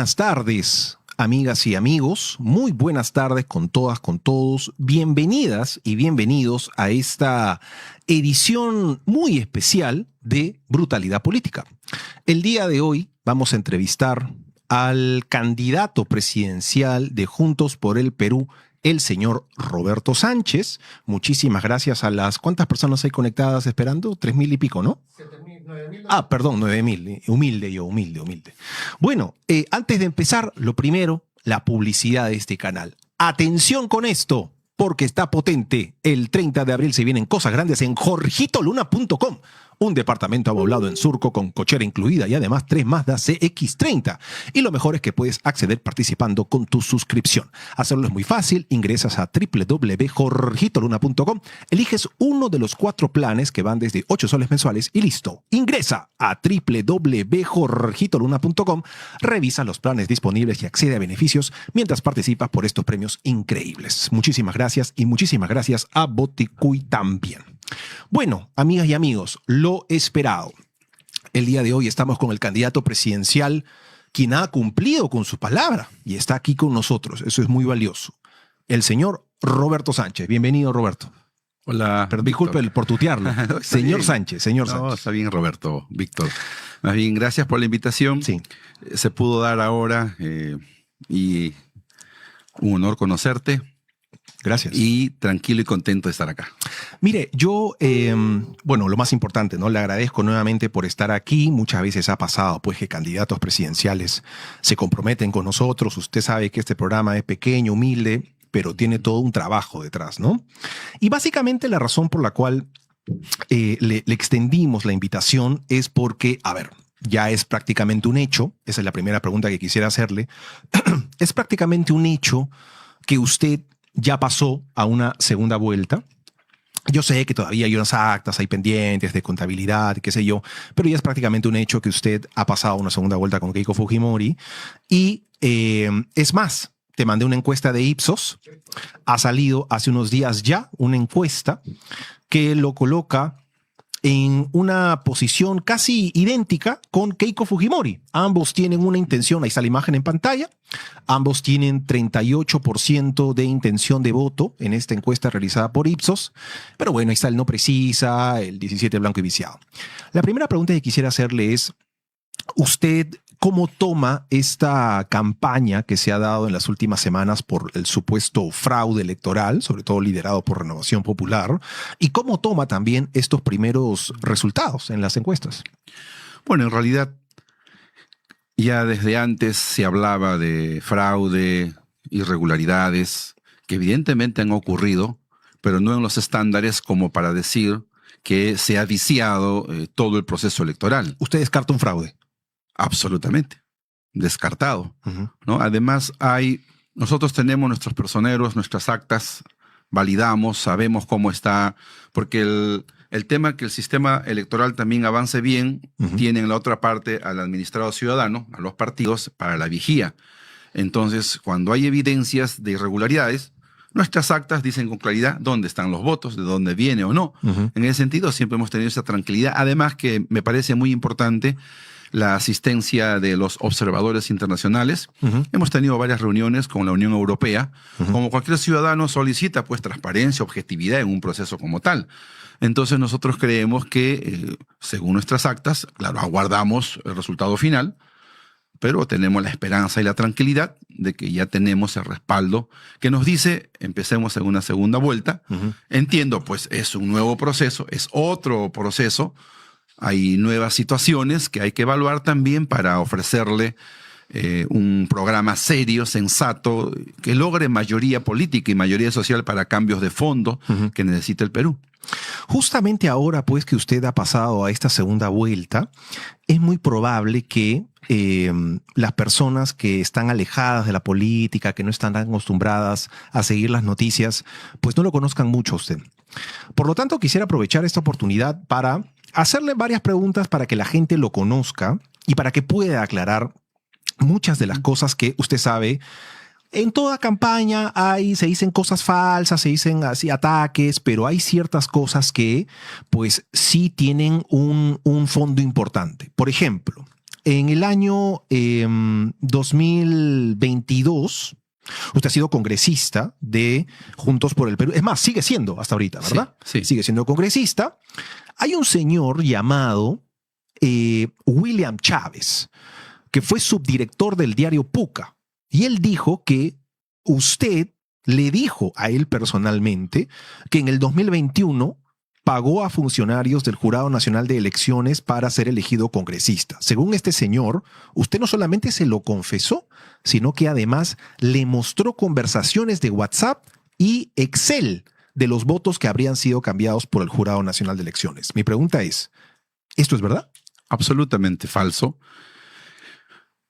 buenas tardes, amigas y amigos. Muy buenas tardes con todas, con todos. Bienvenidas y bienvenidos a esta edición muy especial de Brutalidad Política. El día de hoy vamos a entrevistar al candidato presidencial de Juntos por el Perú, el señor Roberto Sánchez. Muchísimas gracias a las... ¿Cuántas personas hay conectadas esperando? 3,000 y pico, ¿no? 7,000, 9,000. Ah, perdón, 9,000. Humilde. Bueno, antes de empezar, lo primero, la publicidad de este canal. Atención con esto, porque está potente. El 30 de abril se vienen cosas grandes en jorgitoluna.com. Un departamento amoblado en Surco con cochera incluida y además 3 Mazda CX-30. Y lo mejor es que puedes acceder participando con tu suscripción. Hacerlo es muy fácil. Ingresas a www.jorgitoluna.com, eliges uno de los 4 planes que van desde 8 soles mensuales y listo. Ingresa a www.jorgitoluna.com, revisa los planes disponibles y accede a beneficios mientras participas por estos premios increíbles. Muchísimas gracias y muchísimas gracias a Boticuy también. Bueno, amigas y amigos, lo esperado. El día de hoy estamos con el candidato presidencial, quien ha cumplido con su palabra y está aquí con nosotros. Eso es muy valioso. El señor Roberto Sánchez. Bienvenido, Roberto. Hola. Pero disculpe por tutearlo. No, señor bien. Sánchez. No, está bien, Roberto, Víctor. Más bien, gracias por la invitación. Sí. Se pudo dar ahora y un honor conocerte. Gracias. Y tranquilo y contento de estar acá. Mire, yo, bueno, lo más importante, ¿no? Le agradezco nuevamente por estar aquí. Muchas veces ha pasado, pues, que candidatos presidenciales se comprometen con nosotros. Usted sabe que este programa es pequeño, humilde, pero tiene todo un trabajo detrás, ¿no? Y básicamente la razón por la cual le extendimos la invitación es porque, a ver, ya es prácticamente un hecho. Esa es la primera pregunta que quisiera hacerle. Es prácticamente un hecho que usted ya pasó a una segunda vuelta. Yo sé que todavía hay unas actas, hay pendientes de contabilidad, qué sé yo, pero ya es prácticamente un hecho que usted ha pasado a una segunda vuelta con Keiko Fujimori. Y es más, te mandé una encuesta de Ipsos. Ha salido hace unos días ya una encuesta que lo coloca en una posición casi idéntica con Keiko Fujimori. Ambos tienen una intención, ahí está la imagen en pantalla, ambos tienen 38% de intención de voto en esta encuesta realizada por Ipsos, pero bueno, ahí está el no precisa, el 17 blanco y viciado. La primera pregunta que quisiera hacerle es, ¿usted cómo toma esta campaña que se ha dado en las últimas semanas por el supuesto fraude electoral, sobre todo liderado por Renovación Popular, y cómo toma también estos primeros resultados en las encuestas? Bueno, en realidad, ya desde antes se hablaba de fraude, irregularidades, que evidentemente han ocurrido, pero no en los estándares como para decir que se ha viciado todo el proceso electoral. ¿Usted descarta un fraude? Absolutamente. Descartado. Uh-huh. ¿No? Además, nosotros tenemos nuestros personeros, nuestras actas, validamos, sabemos cómo está, porque el tema que el sistema electoral también avance bien, uh-huh, tiene en la otra parte al administrado ciudadano, a los partidos, para la vigía. Entonces, cuando hay evidencias de irregularidades, nuestras actas dicen con claridad dónde están los votos, de dónde viene o no. uh-huh. En ese sentido, siempre hemos tenido esa tranquilidad. Además, que me parece muy importante la asistencia de los observadores internacionales. Uh-huh. Hemos tenido varias reuniones con la Unión Europea. Uh-huh. Como cualquier ciudadano solicita, pues, transparencia, objetividad en un proceso como tal. Entonces nosotros creemos que, según nuestras actas, claro, aguardamos el resultado final, pero tenemos la esperanza y la tranquilidad de que ya tenemos el respaldo que nos dice, empecemos en una segunda vuelta. Uh-huh. Entiendo, pues, es un nuevo proceso, es otro proceso. Hay nuevas situaciones que hay que evaluar también para ofrecerle un programa serio, sensato, que logre mayoría política y mayoría social para cambios de fondo uh-huh, que necesita el Perú. Justamente ahora, pues, que usted ha pasado a esta segunda vuelta, es muy probable que las personas que están alejadas de la política, que no están tan acostumbradas a seguir las noticias, pues no lo conozcan mucho a usted. Por lo tanto, quisiera aprovechar esta oportunidad para hacerle varias preguntas para que la gente lo conozca y para que pueda aclarar muchas de las cosas que usted sabe. En toda campaña se dicen cosas falsas, se dicen así ataques, pero hay ciertas cosas que pues sí tienen un fondo importante. Por ejemplo, en el año 2022, usted ha sido congresista de Juntos por el Perú. Es más, sigue siendo hasta ahorita, ¿verdad? Sí, sí. Sigue siendo congresista. Hay un señor llamado William Chávez, que fue subdirector del diario Puca. Y él dijo que usted le dijo a él personalmente que en el 2021 pagó a funcionarios del Jurado Nacional de Elecciones para ser elegido congresista. Según este señor, usted no solamente se lo confesó, sino que además le mostró conversaciones de WhatsApp y Excel de los votos que habrían sido cambiados por el Jurado Nacional de Elecciones. Mi pregunta es, ¿esto es verdad? Absolutamente falso.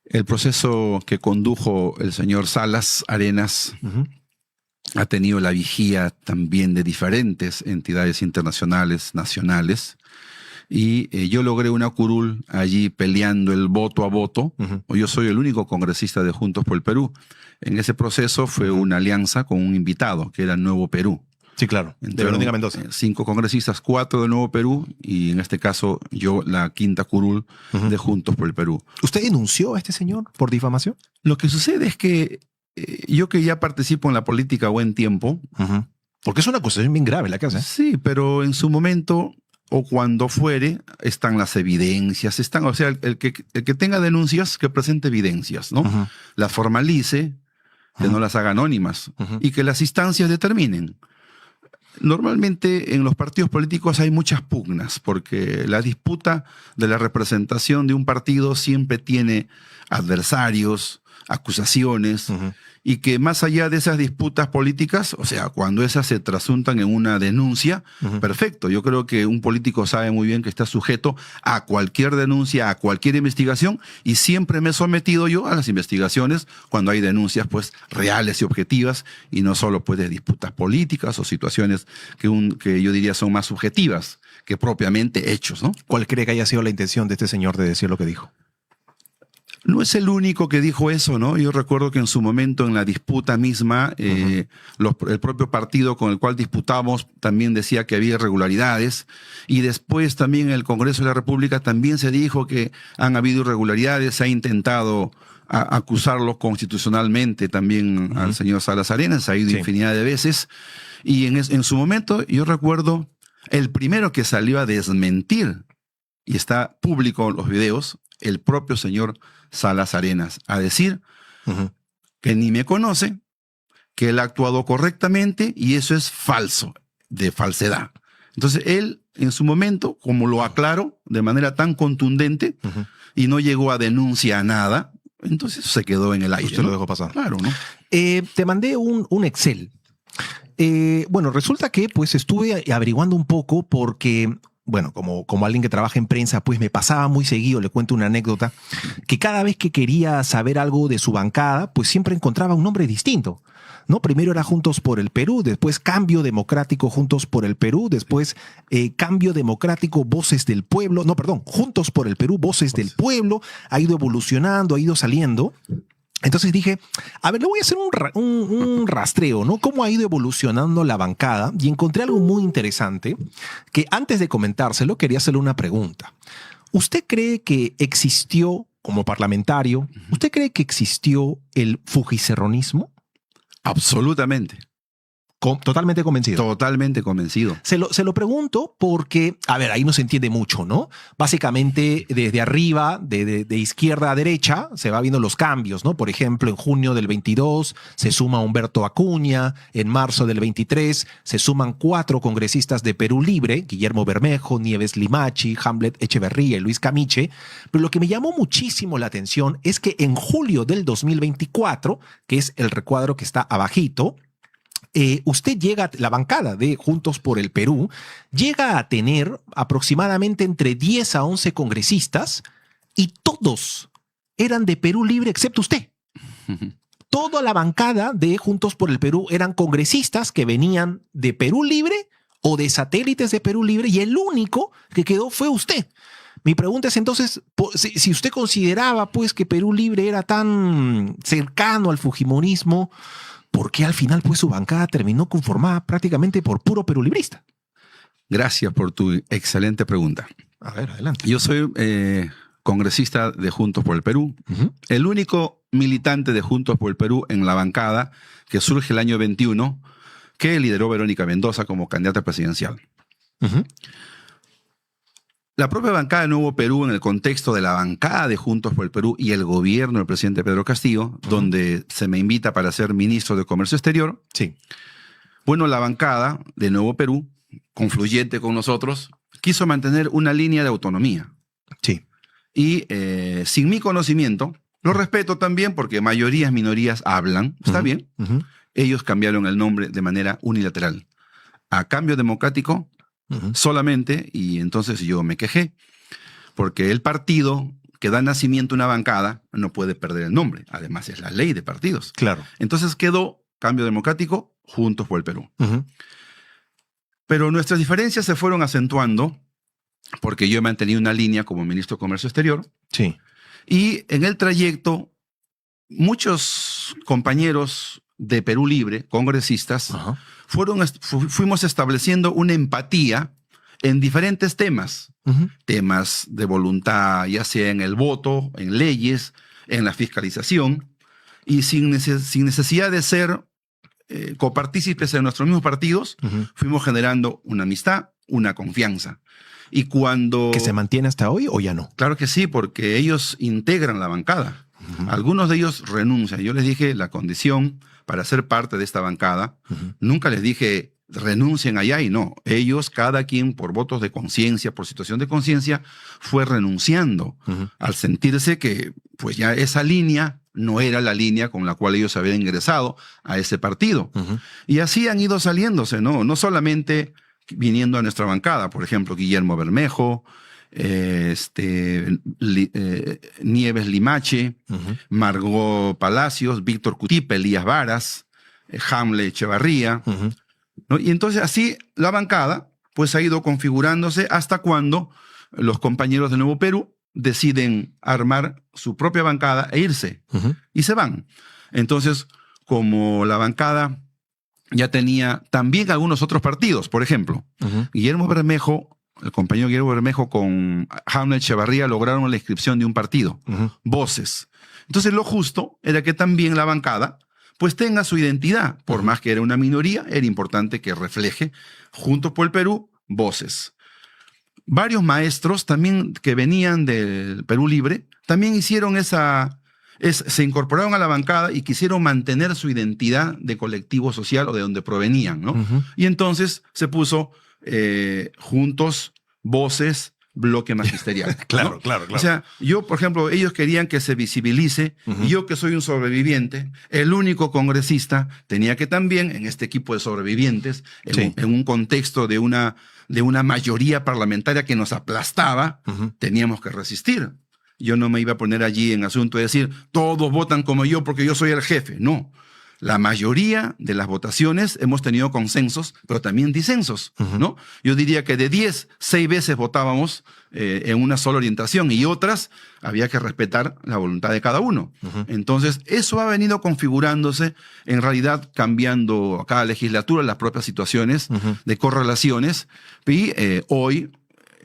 El proceso que condujo el señor Salas Arenas ha tenido la vigía también de diferentes entidades internacionales, nacionales, y yo logré una curul allí peleando el voto a voto. Yo soy el único congresista de Juntos por el Perú. En ese proceso fue una alianza con un invitado, que era Nuevo Perú. Sí, claro, de Verónica Mendoza. 5 congresistas, 4 de Nuevo Perú, y en este caso yo la quinta curul de Juntos por el Perú. ¿Usted denunció a este señor por difamación? Lo que sucede es que yo que ya participo en la política buen tiempo. Porque es una acusación bien grave la que hace. Sí, pero en su momento o cuando fuere están las evidencias, o sea, el que tenga denuncias que presente evidencias, ¿no? Las formalice, que no las haga anónimas y que las instancias determinen. Normalmente en los partidos políticos hay muchas pugnas porque la disputa de la representación de un partido siempre tiene adversarios, acusaciones, y que más allá de esas disputas políticas, o sea, cuando esas se trasuntan en una denuncia, perfecto. Yo creo que un político sabe muy bien que está sujeto a cualquier denuncia, a cualquier investigación, y siempre me he sometido yo a las investigaciones cuando hay denuncias pues reales y objetivas, y no solo pues de disputas políticas o situaciones que yo diría son más subjetivas que propiamente hechos, ¿no? ¿Cuál cree que haya sido la intención de este señor de decir lo que dijo? No es el único que dijo eso, ¿no? Yo recuerdo que en su momento, en la disputa misma, el propio partido con el cual disputamos también decía que había irregularidades, y después también en el Congreso de la República también se dijo que han habido irregularidades, se ha intentado acusarlo constitucionalmente también al señor Salas Arenas, se ha ido infinidad de veces, y en su momento yo recuerdo el primero que salió a desmentir, y está público en los videos, el propio señor Salas Arenas, a decir que ni me conoce, que él ha actuado correctamente y eso es falso, de falsedad. Entonces él, en su momento, como lo aclaró de manera tan contundente y no llegó a denuncia a nada, entonces se quedó en el aire. Usted lo dejó pasar. Claro, ¿no? Te mandé un Excel. Bueno, resulta que pues estuve averiguando un poco porque... Bueno, como alguien que trabaja en prensa, pues me pasaba muy seguido, le cuento una anécdota, que cada vez que quería saber algo de su bancada, pues siempre encontraba un nombre distinto, ¿no? Primero era Juntos por el Perú, después Cambio Democrático Juntos por el Perú, después Cambio Democrático Voces del Pueblo, no, perdón, Juntos por el Perú Voces del Pueblo, ha ido evolucionando, ha ido saliendo. Entonces dije, a ver, le voy a hacer un rastreo, ¿no? Cómo ha ido evolucionando la bancada, y encontré algo muy interesante que antes de comentárselo quería hacerle una pregunta. ¿Usted cree que existió, como parlamentario, usted cree que existió el fujicerronismo? Absolutamente. Totalmente convencido. Totalmente convencido. Se lo pregunto porque, a ver, ahí no se entiende mucho, ¿no? Básicamente, desde arriba, de izquierda a derecha, se va viendo los cambios, ¿no? Por ejemplo, en junio del 22 se suma Humberto Acuña, en marzo del 23 se suman 4 congresistas de Perú Libre, Guillermo Bermejo, Nieves Limachi, Hamlet Echeverría y Luis Camiche, pero lo que me llamó muchísimo la atención es que en julio del 2024, que es el recuadro que está abajito, usted llega, la bancada de Juntos por el Perú, llega a tener aproximadamente entre 10 a 11 congresistas y todos eran de Perú Libre excepto usted. Toda la bancada de Juntos por el Perú eran congresistas que venían de Perú Libre o de satélites de Perú Libre, y el único que quedó fue usted. Mi pregunta es entonces, si usted consideraba pues que Perú Libre era tan cercano al fujimorismo, ¿por qué al final pues su bancada terminó conformada prácticamente por puro perulibrista? Gracias por tu excelente pregunta. A ver, adelante. Yo soy congresista de Juntos por el Perú, el único militante de Juntos por el Perú en la bancada que surge el año 21, que lideró Verónica Mendoza como candidata presidencial. La propia bancada de Nuevo Perú, en el contexto de la bancada de Juntos por el Perú y el gobierno del presidente Pedro Castillo, donde se me invita para ser ministro de Comercio Exterior, sí. Bueno, la bancada de Nuevo Perú, confluyente con nosotros, quiso mantener una línea de autonomía. Sí. Y sin mi conocimiento, lo respeto también porque mayorías, minorías hablan, está bien, ellos cambiaron el nombre de manera unilateral a Cambio Democrático solamente, y entonces yo me quejé, porque el partido que da nacimiento a una bancada no puede perder el nombre, además es la ley de partidos. Claro. Entonces quedó Cambio Democrático, Juntos por el Perú. Pero nuestras diferencias se fueron acentuando porque yo he mantenido una línea como ministro de Comercio Exterior. Sí. Y en el trayecto, muchos compañeros de Perú Libre, congresistas, fuimos estableciendo una empatía en diferentes temas. Temas de voluntad, ya sea en el voto, en leyes, en la fiscalización, y sin necesidad de ser copartícipes de nuestros mismos partidos, fuimos generando una amistad, una confianza. Y cuando... ¿Que se mantiene hasta hoy o ya no? Claro que sí, porque ellos integran la bancada. Algunos de ellos renuncian. Yo les dije la condición para ser parte de esta bancada. Nunca les dije renuncien allá y no. Ellos, cada quien por votos de conciencia, por situación de conciencia, fue renunciando al sentirse que pues ya esa línea no era la línea con la cual ellos habían ingresado a ese partido. Y así han ido saliéndose, ¿no? No solamente viniendo a nuestra bancada, por ejemplo, Guillermo Bermejo, Nieves Limache, Margot Palacios, Víctor Cutipe, Elías Varas, Hamle Echevarría, ¿no? Y entonces así la bancada pues ha ido configurándose hasta cuando los compañeros de Nuevo Perú deciden armar su propia bancada e irse, y se van. Entonces, como la bancada ya tenía también algunos otros partidos, por ejemplo, Guillermo Bermejo, el compañero Guillermo Bermejo con Hamlet Echevarría lograron la inscripción de un partido, Voces. Entonces lo justo era que también la bancada pues tenga su identidad, por más que era una minoría, era importante que refleje Juntos por el Perú, Voces. Varios maestros también que venían del Perú Libre también hicieron se incorporaron a la bancada y quisieron mantener su identidad de colectivo social o de donde provenían, ¿no? Y entonces se puso Juntos, Voces, Bloque Magisterial. Claro. O sea, yo, por ejemplo, ellos querían que se visibilice, y yo que soy un sobreviviente, el único congresista, tenía que también, en este equipo de sobrevivientes, en un contexto de una mayoría parlamentaria que nos aplastaba, teníamos que resistir. Yo no me iba a poner allí en asunto de decir, todos votan como yo porque yo soy el jefe. No. La mayoría de las votaciones hemos tenido consensos, pero también disensos, ¿no? Yo diría que de 10, 6 veces votábamos en una sola orientación, y otras había que respetar la voluntad de cada uno. Entonces, eso ha venido configurándose, en realidad cambiando a cada legislatura las propias situaciones de correlaciones, y hoy,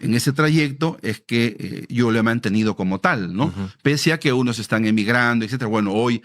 en ese trayecto, es que yo lo he mantenido como tal, ¿no? Pese a que unos están emigrando, etcétera. Bueno, hoy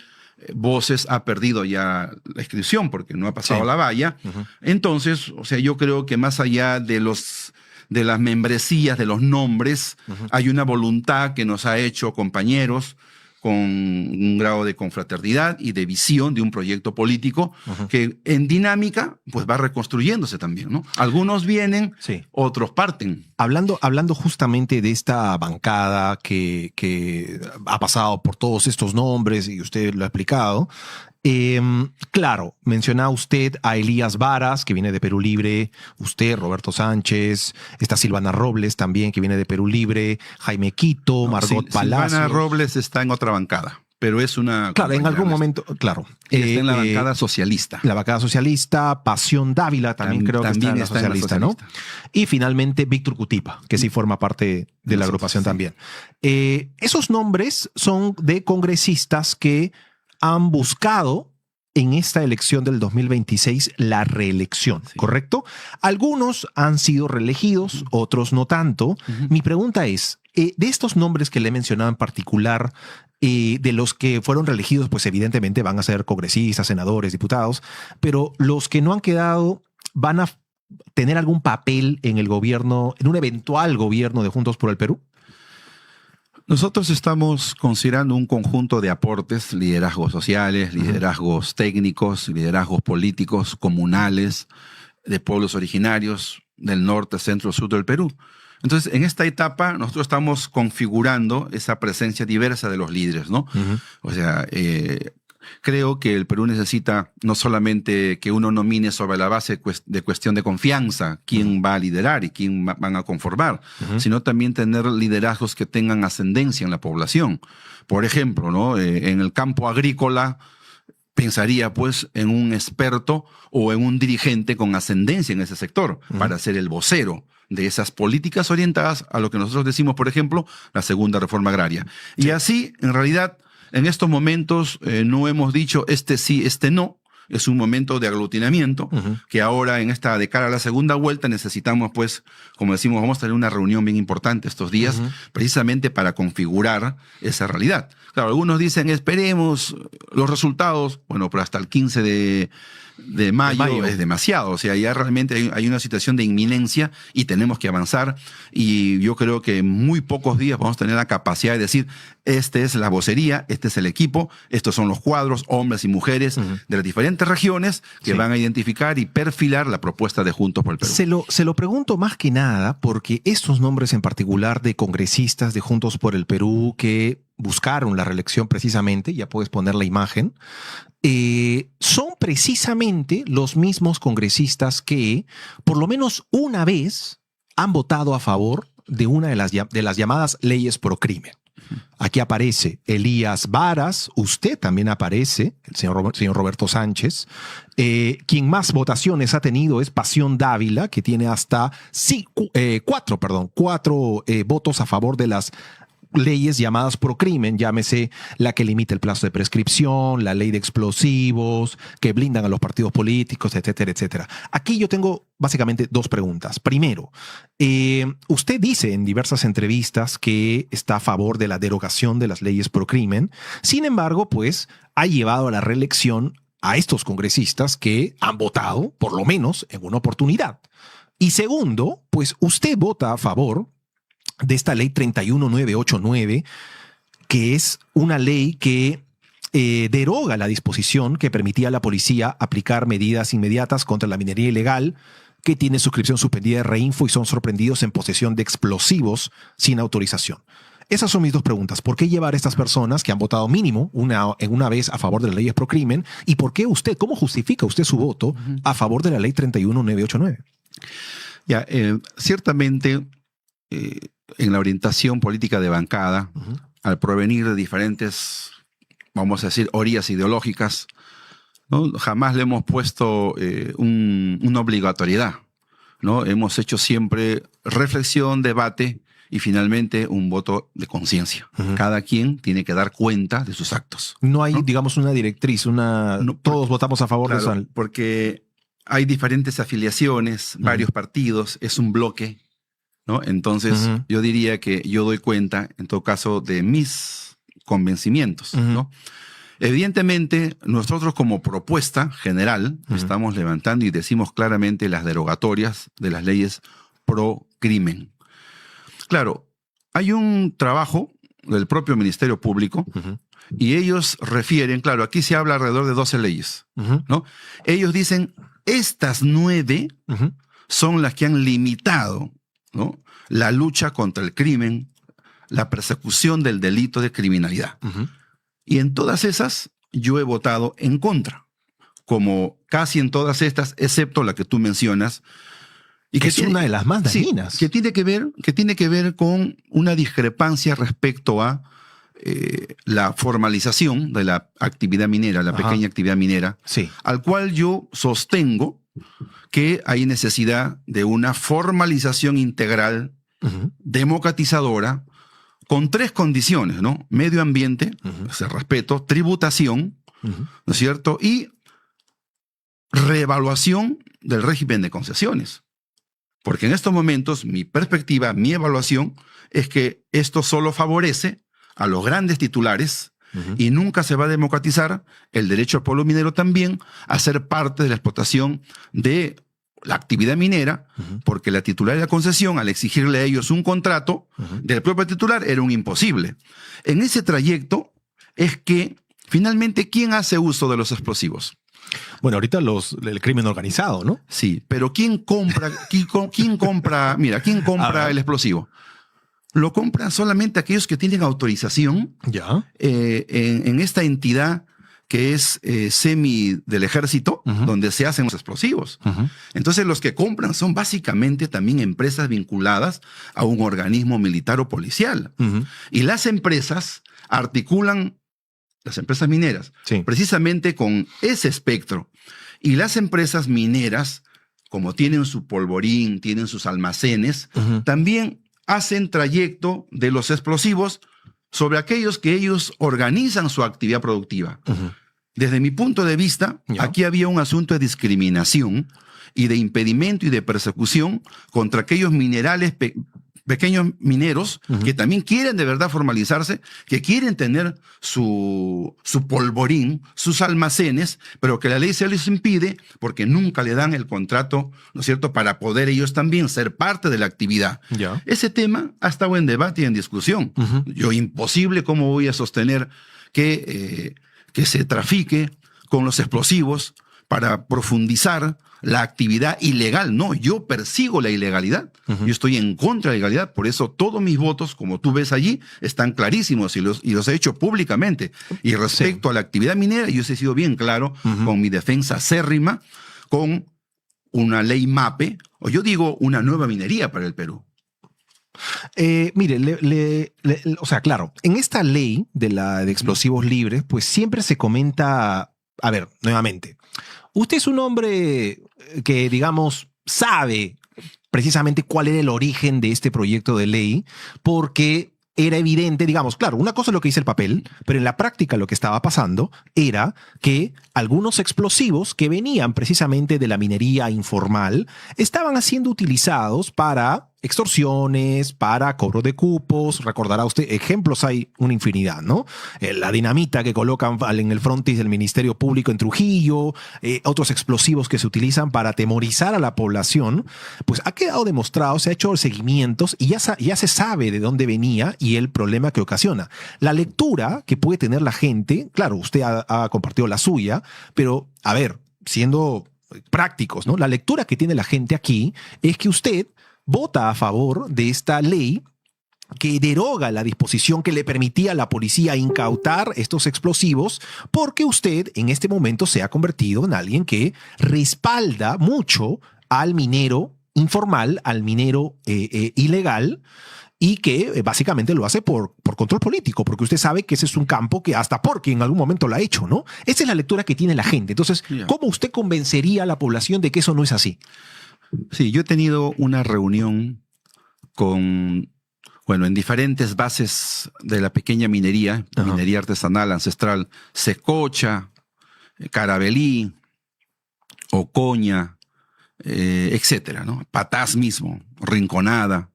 Voces ha perdido ya la inscripción porque no ha pasado la valla. Entonces, o sea, yo creo que más allá de las membresías, de los nombres, hay una voluntad que nos ha hecho compañeros con un grado de confraternidad y de visión de un proyecto político que en dinámica pues va reconstruyéndose también, ¿no? Algunos vienen, otros parten. Hablando justamente de esta bancada que ha pasado por todos estos nombres y usted lo ha explicado, claro, menciona usted a Elías Varas, que viene de Perú Libre, usted, Roberto Sánchez, está Silvana Robles también, que viene de Perú Libre, Jaime Quito, Margot Palacios. Silvana Robles está en otra bancada, pero es una... Claro, en algún momento, claro. Está en la bancada socialista. La bancada socialista, Pasión Dávila también creo que está en la socialista, ¿no? Y finalmente Víctor Cutipa, que sí forma parte de la agrupación también. Esos nombres son de congresistas que han buscado en esta elección del 2026 la reelección, ¿correcto? Algunos han sido reelegidos, otros no tanto. Mi pregunta es, De estos nombres que le he mencionado en particular, de los que fueron reelegidos, pues evidentemente van a ser congresistas, senadores, diputados, pero los que no han quedado van a tener algún papel en el gobierno, en un eventual gobierno de Juntos por el Perú. Nosotros estamos considerando un conjunto de aportes, liderazgos sociales, liderazgos técnicos, liderazgos políticos, comunales, de pueblos originarios del norte, centro, sur del Perú. Entonces, en esta etapa, nosotros estamos configurando esa presencia diversa de los líderes, ¿no? O sea, creo que el Perú necesita no solamente que uno nomine sobre la base de cuestión de confianza quién va a liderar y quién van a conformar, sino también tener liderazgos que tengan ascendencia en la población. Por ejemplo, ¿no? En el campo agrícola, pensaría pues en un experto o en un dirigente con ascendencia en ese sector para ser el vocero de esas políticas orientadas a lo que nosotros decimos, por ejemplo, la segunda reforma agraria. Sí. Y así, en realidad, en estos momentos no hemos dicho este sí, este no. Es un momento de aglutinamiento que ahora, de cara a la segunda vuelta, necesitamos, pues, como decimos, vamos a tener una reunión bien importante estos días, precisamente para configurar esa realidad. Claro, algunos dicen, esperemos los resultados, bueno, pero hasta el 15 de mayo es demasiado. O sea, ya realmente hay una situación de inminencia y tenemos que avanzar. Y yo creo que en muy pocos días vamos a tener la capacidad de decir, esta es la vocería, este es el equipo, estos son los cuadros, hombres y mujeres de las diferentes regiones que van a identificar y perfilar la propuesta de Juntos por el Perú. Se lo pregunto más que nada porque estos nombres en particular de congresistas de Juntos por el Perú que buscaron la reelección precisamente, ya puedes poner la imagen, son precisamente los mismos congresistas que por lo menos una vez han votado a favor de una de las llamadas leyes pro crimen. Aquí aparece Elías Varas, usted también aparece, el señor Roberto Sánchez. Quien más votaciones ha tenido es Pasión Dávila, que tiene hasta cuatro votos a favor de las leyes llamadas pro crimen, llámese la que limita el plazo de prescripción, la ley de explosivos, que blindan a los partidos políticos, etcétera, etcétera. Aquí yo tengo básicamente dos preguntas. Primero, usted dice en diversas entrevistas que está a favor de la derogación de las leyes pro crimen. Sin embargo, pues ha llevado a la reelección a estos congresistas que han votado, por lo menos, en una oportunidad. Y segundo, pues usted vota a favor de esta ley 31989, que es una ley que deroga la disposición que permitía a la policía aplicar medidas inmediatas contra la minería ilegal, que tiene suscripción suspendida de Reinfo y son sorprendidos en posesión de explosivos sin autorización. Esas son mis dos preguntas. ¿Por qué llevar a estas personas que han votado mínimo una vez a favor de las leyes pro crimen? ¿Y por qué usted, cómo justifica usted su voto a favor de la ley 31989? Ya, ciertamente, en la orientación política de bancada, al provenir de diferentes, vamos a decir, orillas ideológicas, ¿no? Jamás le hemos puesto una obligatoriedad, ¿no? Hemos hecho siempre reflexión, debate y finalmente un voto de conciencia. Cada quien tiene que dar cuenta de sus actos. No hay, digamos, una directriz, todos votamos a favor de eso. Porque hay diferentes afiliaciones, varios partidos, es un bloque, ¿no? Entonces, yo diría que yo doy cuenta, en todo caso, de mis convencimientos, ¿no? Evidentemente, nosotros como propuesta general estamos levantando y decimos claramente las derogatorias de las leyes pro crimen. Claro, hay un trabajo del propio Ministerio Público y ellos refieren, claro, aquí se habla alrededor de 12 leyes, ¿no? Ellos dicen, estas 9 son las que han limitado, ¿no?, la lucha contra el crimen, la persecución del delito de criminalidad. Y en todas esas yo he votado en contra, como casi en todas estas, excepto la que tú mencionas. Y que es una de las más dañinas. Sí, que tiene que ver con una discrepancia respecto a la formalización de la actividad minera, la pequeña actividad minera, al cual yo sostengo que hay necesidad de una formalización integral, democratizadora, con 3 condiciones, ¿no? Medio ambiente, respeto, tributación, ¿no es cierto? Y reevaluación del régimen de concesiones. Porque en estos momentos mi perspectiva, mi evaluación es que esto solo favorece a los grandes titulares y nunca se va a democratizar el derecho al pueblo minero también a ser parte de la explotación de la actividad minera, porque la titular de la concesión, al exigirle a ellos un contrato del propio titular, era un imposible. En ese trayecto es que finalmente, ¿quién hace uso de los explosivos? Bueno, ahorita el crimen organizado, ¿no? Sí, pero ¿quién compra el explosivo? Lo compran solamente aquellos que tienen autorización Ya. en esta entidad que es semi del ejército, donde se hacen los explosivos. Entonces, los que compran son básicamente también empresas vinculadas a un organismo militar o policial. Y las empresas articulan, las empresas mineras, Sí. precisamente con ese espectro. Y las empresas mineras, como tienen su polvorín, tienen sus almacenes, también hacen trayecto de los explosivos sobre aquellos que ellos organizan su actividad productiva. Desde mi punto de vista, aquí había un asunto de discriminación y de impedimento y de persecución contra aquellos minerales, pequeños mineros que también quieren de verdad formalizarse, que quieren tener su polvorín, sus almacenes, pero que la ley se les impide porque nunca le dan el contrato, ¿no es cierto?, para poder ellos también ser parte de la actividad. Ya. Ese tema ha estado en debate y en discusión. Yo imposible cómo voy a sostener que se trafique con los explosivos para profundizar la actividad ilegal. No, yo persigo la ilegalidad. Yo estoy en contra de la ilegalidad. Por eso todos mis votos, como tú ves allí, están clarísimos y los he hecho públicamente. Y respecto a la actividad minera, yo he sido bien claro con mi defensa acérrima, con una ley MAPE, o yo digo una nueva minería para el Perú. Mire, o sea, claro, en esta ley de explosivos libres, pues siempre se comenta, a ver, nuevamente, usted es un hombre que, digamos, sabe precisamente cuál era el origen de este proyecto de ley, porque era evidente, digamos, claro, una cosa es lo que dice el papel, pero en la práctica lo que estaba pasando era que algunos explosivos que venían precisamente de la minería informal estaban siendo utilizados para extorsiones, para cobro de cupos. Recordará usted, ejemplos hay una infinidad, ¿no? La dinamita que colocan en el frontis del Ministerio Público en Trujillo, otros explosivos que se utilizan para atemorizar a la población, pues ha quedado demostrado, se ha hecho seguimientos y ya se sabe de dónde venía y el problema que ocasiona. La lectura que puede tener la gente, claro, usted ha compartido la suya, pero, a ver, siendo prácticos, ¿no? La lectura que tiene la gente aquí es que usted vota a favor de esta ley que deroga la disposición que le permitía a la policía incautar estos explosivos, porque usted en este momento se ha convertido en alguien que respalda mucho al minero informal, al minero ilegal, y que básicamente lo hace por control político, porque usted sabe que ese es un campo que hasta porque en algún momento lo ha hecho, ¿no? Esa es la lectura que tiene la gente. Entonces, ¿cómo usted convencería a la población de que eso no es así? Sí, yo he tenido una reunión en diferentes bases de la pequeña minería, minería artesanal, ancestral, Secocha, Carabelí, Ocoña, etcétera, ¿no? Patás mismo, Rinconada.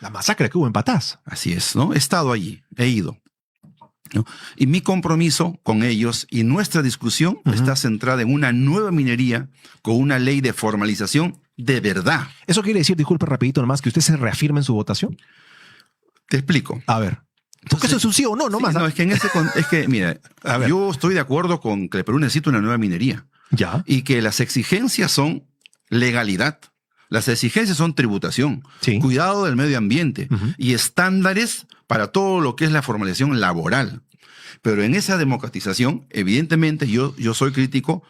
La masacre que hubo en Patás. Así es, ¿no? He estado allí, he ido, ¿no? Y mi compromiso con ellos y nuestra discusión está centrada en una nueva minería con una ley de formalización de verdad. ¿Eso quiere decir, disculpe rapidito nomás, que usted se reafirme en su votación? Te explico. A ver. Porque eso es un sí o no, no sí, más. No, mira, yo estoy de acuerdo con que el Perú necesita una nueva minería. Ya. Y que las exigencias son legalidad. Las exigencias son tributación, cuidado del medio ambiente y estándares para todo lo que es la formalización laboral. Pero en esa democratización, evidentemente, yo soy crítico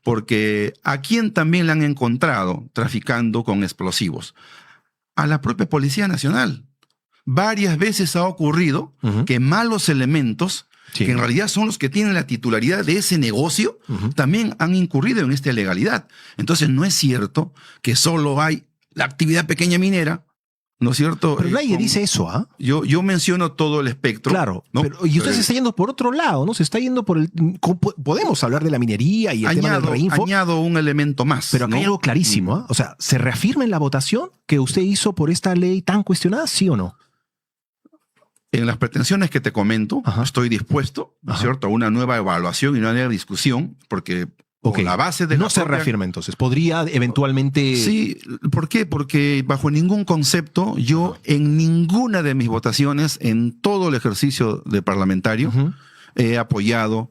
porque ¿a quién también la han encontrado traficando con explosivos? A la propia Policía Nacional. Varias veces ha ocurrido que malos elementos, que en realidad son los que tienen la titularidad de ese negocio, también han incurrido en esta ilegalidad. Entonces no es cierto que solo hay la actividad pequeña minera ¿no es cierto? Pero nadie dice eso, ¿ah? Yo menciono todo el espectro. Claro, ¿no? y usted se está yendo por otro lado, ¿no? Se está yendo por el... Podemos hablar de la minería y el tema del reinfo. Añado un elemento más. Pero acá hay algo clarísimo, ¿ah? O sea, ¿se reafirma en la votación que usted hizo por esta ley tan cuestionada, sí o no? En las pretensiones que te comento, Ajá. estoy dispuesto, ¿no es cierto?, a una nueva evaluación y una nueva discusión, porque con la base de no se reafirma entonces. ¿Podría eventualmente...? Sí, ¿por qué? Porque bajo ningún concepto, yo en ninguna de mis votaciones, en todo el ejercicio de parlamentario, he apoyado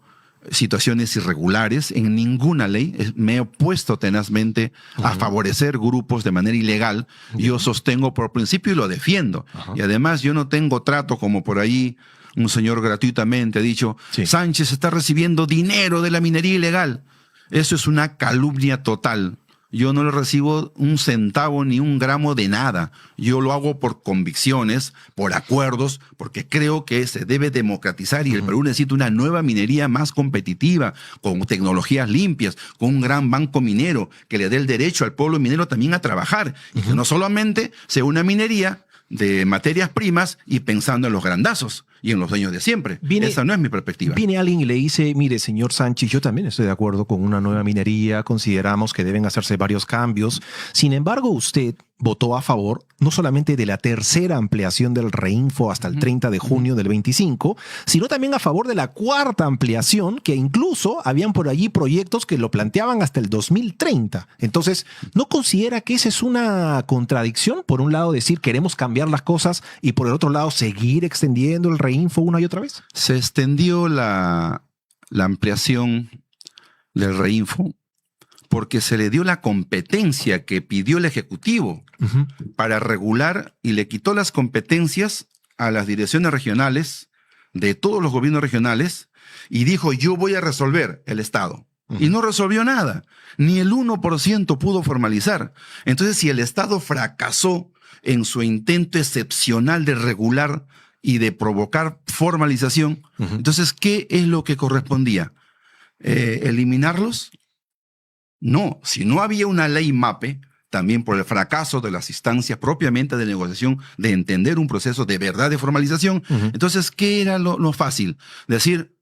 situaciones irregulares en ninguna ley. Me he opuesto tenazmente a favorecer grupos de manera ilegal. Yo sostengo por principio y lo defiendo. Y además yo no tengo trato como por ahí un señor gratuitamente ha dicho, Sánchez está recibiendo dinero de la minería ilegal. Eso es una calumnia total. Yo no le recibo un centavo ni un gramo de nada. Yo lo hago por convicciones, por acuerdos, porque creo que se debe democratizar y el Perú necesita una nueva minería más competitiva, con tecnologías limpias, con un gran banco minero que le dé el derecho al pueblo minero también a trabajar. Y que no solamente sea una minería de materias primas y pensando en los grandazos y en los dueños de siempre. Esa no es mi perspectiva. Viene alguien y le dice, mire, señor Sánchez, yo también estoy de acuerdo con una nueva minería, consideramos que deben hacerse varios cambios. Sin embargo, usted votó a favor no solamente de la tercera ampliación del reinfo hasta el 30 de junio del 25, sino también a favor de la cuarta ampliación, que incluso habían por allí proyectos que lo planteaban hasta el 2030. Entonces, ¿no considera que esa es una contradicción? Por un lado, decir queremos cambiar las cosas y por el otro lado, seguir extendiendo el reinfo una y otra vez. Se extendió la ampliación del reinfo porque se le dio la competencia que pidió el Ejecutivo para regular y le quitó las competencias a las direcciones regionales de todos los gobiernos regionales y dijo, yo voy a resolver el Estado. Y no resolvió nada. Ni el 1% pudo formalizar. Entonces, si el Estado fracasó en su intento excepcional de regular y de provocar formalización, entonces, ¿qué es lo que correspondía? ¿Eliminarlos? No, si no había una ley MAPE, también por el fracaso de las instancias propiamente de negociación, de entender un proceso de verdad de formalización, entonces, ¿qué era lo fácil? Decir,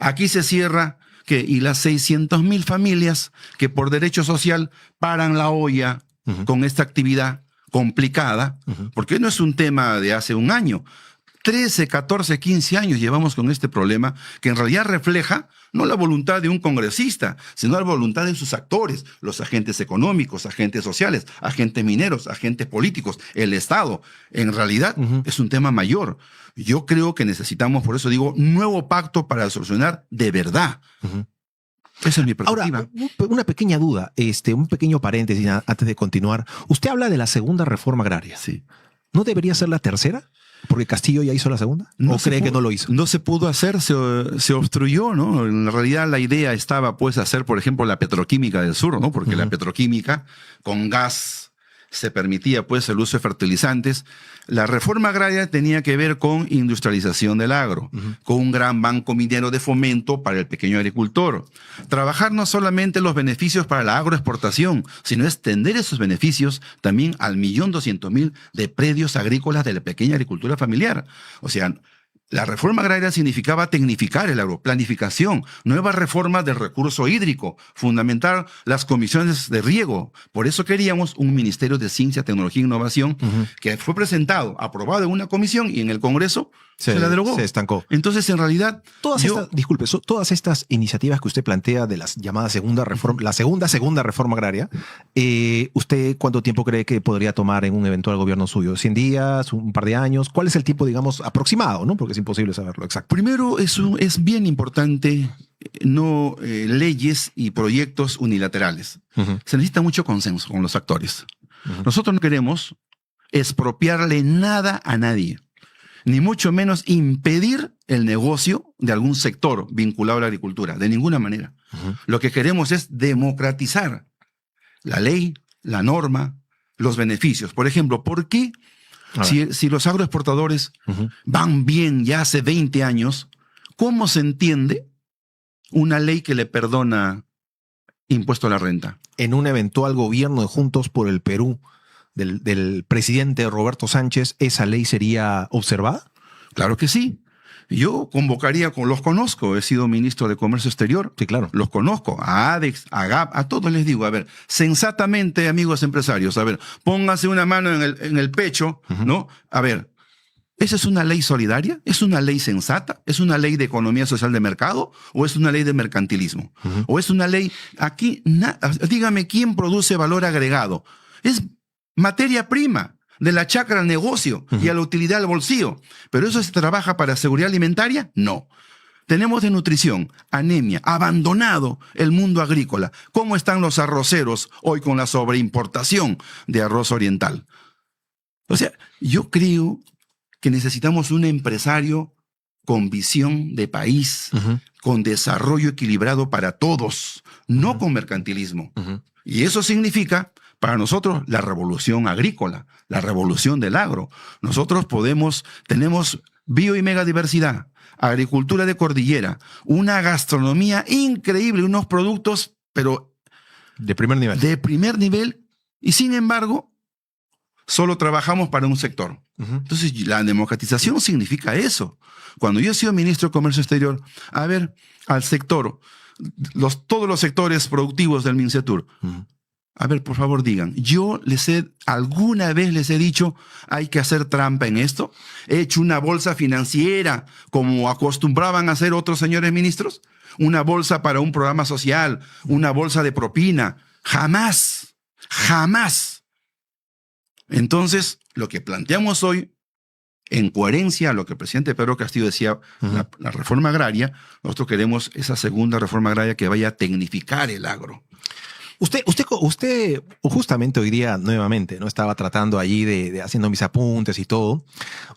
aquí se cierra, y las 600.000 familias que por derecho social paran la olla con esta actividad complicada, porque no es un tema de hace un año. 13, 14, 15 años llevamos con este problema que en realidad refleja no la voluntad de un congresista, sino la voluntad de sus actores, los agentes económicos, agentes sociales, agentes mineros, agentes políticos, el Estado. En realidad es un tema mayor. Yo creo que necesitamos, por eso digo, un nuevo pacto para solucionar de verdad. Esa es mi perspectiva. Ahora, una pequeña duda, un pequeño paréntesis antes de continuar. Usted habla de la segunda reforma agraria. Sí. ¿No debería ser la tercera? ¿Porque Castillo ya hizo la segunda? ¿O cree que no lo hizo? No se pudo hacer, se obstruyó, ¿no? En realidad la idea estaba, pues, hacer, por ejemplo, la petroquímica del sur, ¿no? Porque la petroquímica con gas se permitía, pues, el uso de fertilizantes. La reforma agraria tenía que ver con industrialización del agro, con un gran banco minero de fomento para el pequeño agricultor. Trabajar no solamente los beneficios para la agroexportación, sino extender esos beneficios también al 1.200.000 de predios agrícolas de la pequeña agricultura familiar. O sea, la reforma agraria significaba tecnificar el agro, planificación, nuevas reformas del recurso hídrico, fundamentar las comisiones de riego. Por eso queríamos un Ministerio de Ciencia, Tecnología e Innovación que fue presentado, aprobado en una comisión y en el Congreso se la derogó. Se estancó. Entonces, en realidad... Todas estas iniciativas que usted plantea de las llamadas segunda reforma, la segunda reforma agraria, ¿usted cuánto tiempo cree que podría tomar en un eventual gobierno suyo? ¿100 días? ¿Un par de años? ¿Cuál es el tiempo, digamos, aproximado, ¿no? Porque es imposible saberlo exacto. Primero, es bien importante no leyes y proyectos unilaterales. Se necesita mucho consenso con los actores. Nosotros no queremos expropiarle nada a nadie, ni mucho menos impedir el negocio de algún sector vinculado a la agricultura, de ninguna manera. Lo que queremos es democratizar la ley, la norma, los beneficios. Por ejemplo, ¿por qué si los agroexportadores van bien ya hace 20 años, cómo se entiende una ley que le perdona impuesto a la renta? En un eventual gobierno de Juntos por el Perú, del presidente Roberto Sánchez, ¿esa ley sería observada? Claro que sí. Yo convocaría, los conozco, he sido ministro de Comercio Exterior. Sí, claro. Los conozco, a ADEX, a GAP, a todos les digo, a ver, sensatamente, amigos empresarios, a ver, pónganse una mano en el pecho, ¿no? A ver, ¿esa es una ley solidaria? ¿Es una ley sensata? ¿Es una ley de economía social de mercado? ¿O es una ley de mercantilismo? ¿O es una ley, aquí, dígame, ¿quién produce valor agregado? Es materia prima. De la chacra al negocio y a la utilidad al bolsillo. ¿Pero eso se trabaja para seguridad alimentaria? No. Tenemos de nutrición, anemia, abandonado el mundo agrícola. ¿Cómo están los arroceros hoy con la sobreimportación de arroz oriental? O sea, yo creo que necesitamos un empresario con visión de país, con desarrollo equilibrado para todos, no con mercantilismo. Y eso significa, para nosotros, la revolución agrícola, la revolución del agro. Nosotros tenemos bio y megadiversidad, agricultura de cordillera, una gastronomía increíble, unos productos, pero de primer nivel. De primer nivel, y sin embargo, solo trabajamos para un sector. Entonces, la democratización significa eso. Cuando yo he sido ministro de Comercio Exterior, a ver, al sector, todos los sectores productivos del MINCETUR, a ver, por favor, digan, alguna vez les he dicho, hay que hacer trampa en esto. He hecho una bolsa financiera, como acostumbraban a hacer otros señores ministros. Una bolsa para un programa social, una bolsa de propina. Jamás, jamás. Entonces, lo que planteamos hoy, en coherencia a lo que el presidente Pedro Castillo decía, la reforma agraria, nosotros queremos esa segunda reforma agraria que vaya a tecnificar el agro. Usted justamente hoy día nuevamente, ¿no? Estaba tratando allí de haciendo mis apuntes y todo.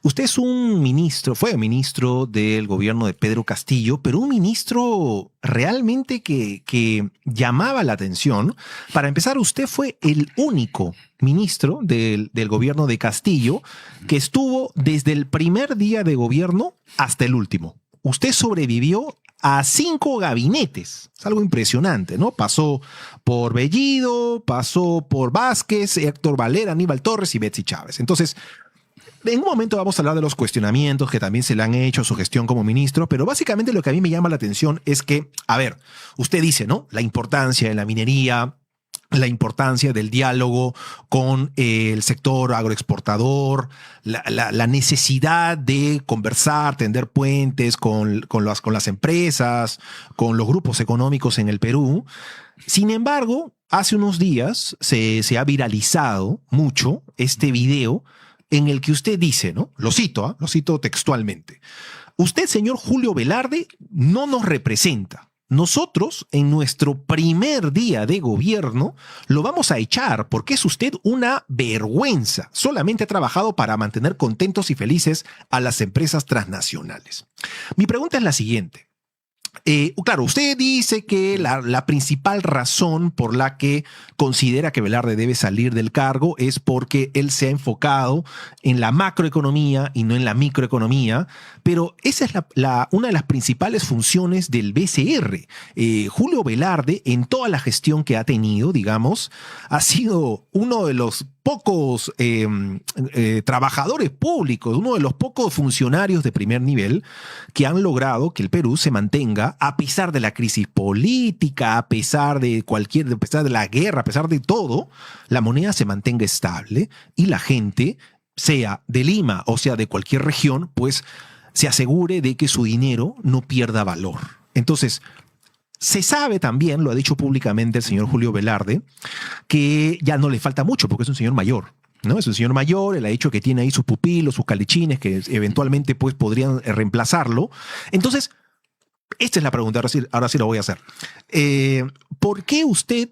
Usted es fue ministro del gobierno de Pedro Castillo, pero un ministro realmente que llamaba la atención. Para empezar, usted fue el único ministro del gobierno de Castillo que estuvo desde el primer día de gobierno hasta el último. Usted sobrevivió a 5 gabinetes. Es algo impresionante, ¿no? Pasó por Bellido, pasó por Vázquez, Héctor Valera, Aníbal Torres y Betsy Chávez. Entonces, en un momento vamos a hablar de los cuestionamientos que también se le han hecho a su gestión como ministro, pero básicamente lo que a mí me llama la atención es que, a ver, usted dice, ¿no? La importancia de la minería, la importancia del diálogo con el sector agroexportador, la necesidad de conversar, tender puentes con las empresas, con los grupos económicos en el Perú. Sin embargo, hace unos días se ha viralizado mucho este video en el que usted dice, ¿no? Lo cito textualmente. Usted, señor Julio Velarde, no nos representa. Nosotros, en nuestro primer día de gobierno, lo vamos a echar porque es usted una vergüenza. Solamente ha trabajado para mantener contentos y felices a las empresas transnacionales. Mi pregunta es la siguiente. Claro, usted dice que la principal razón por la que considera que Velarde debe salir del cargo es porque él se ha enfocado en la macroeconomía y no en la microeconomía, pero esa es una de las principales funciones del BCR. Julio Velarde, en toda la gestión que ha tenido, digamos, ha sido uno de los pocos trabajadores públicos, uno de los pocos funcionarios de primer nivel que han logrado que el Perú se mantenga, a pesar de la crisis política, a pesar de la guerra, a pesar de todo, la moneda se mantenga estable y la gente, sea de Lima o sea de cualquier región, pues se asegure de que su dinero no pierda valor. Entonces, se sabe también, lo ha dicho públicamente el señor Julio Velarde, que ya no le falta mucho porque es un señor mayor, ¿no? Es un señor mayor, él ha dicho que tiene ahí sus pupilos, sus calichines, que eventualmente pues, podrían reemplazarlo. Entonces, esta es la pregunta, ahora sí lo voy a hacer. ¿Por qué usted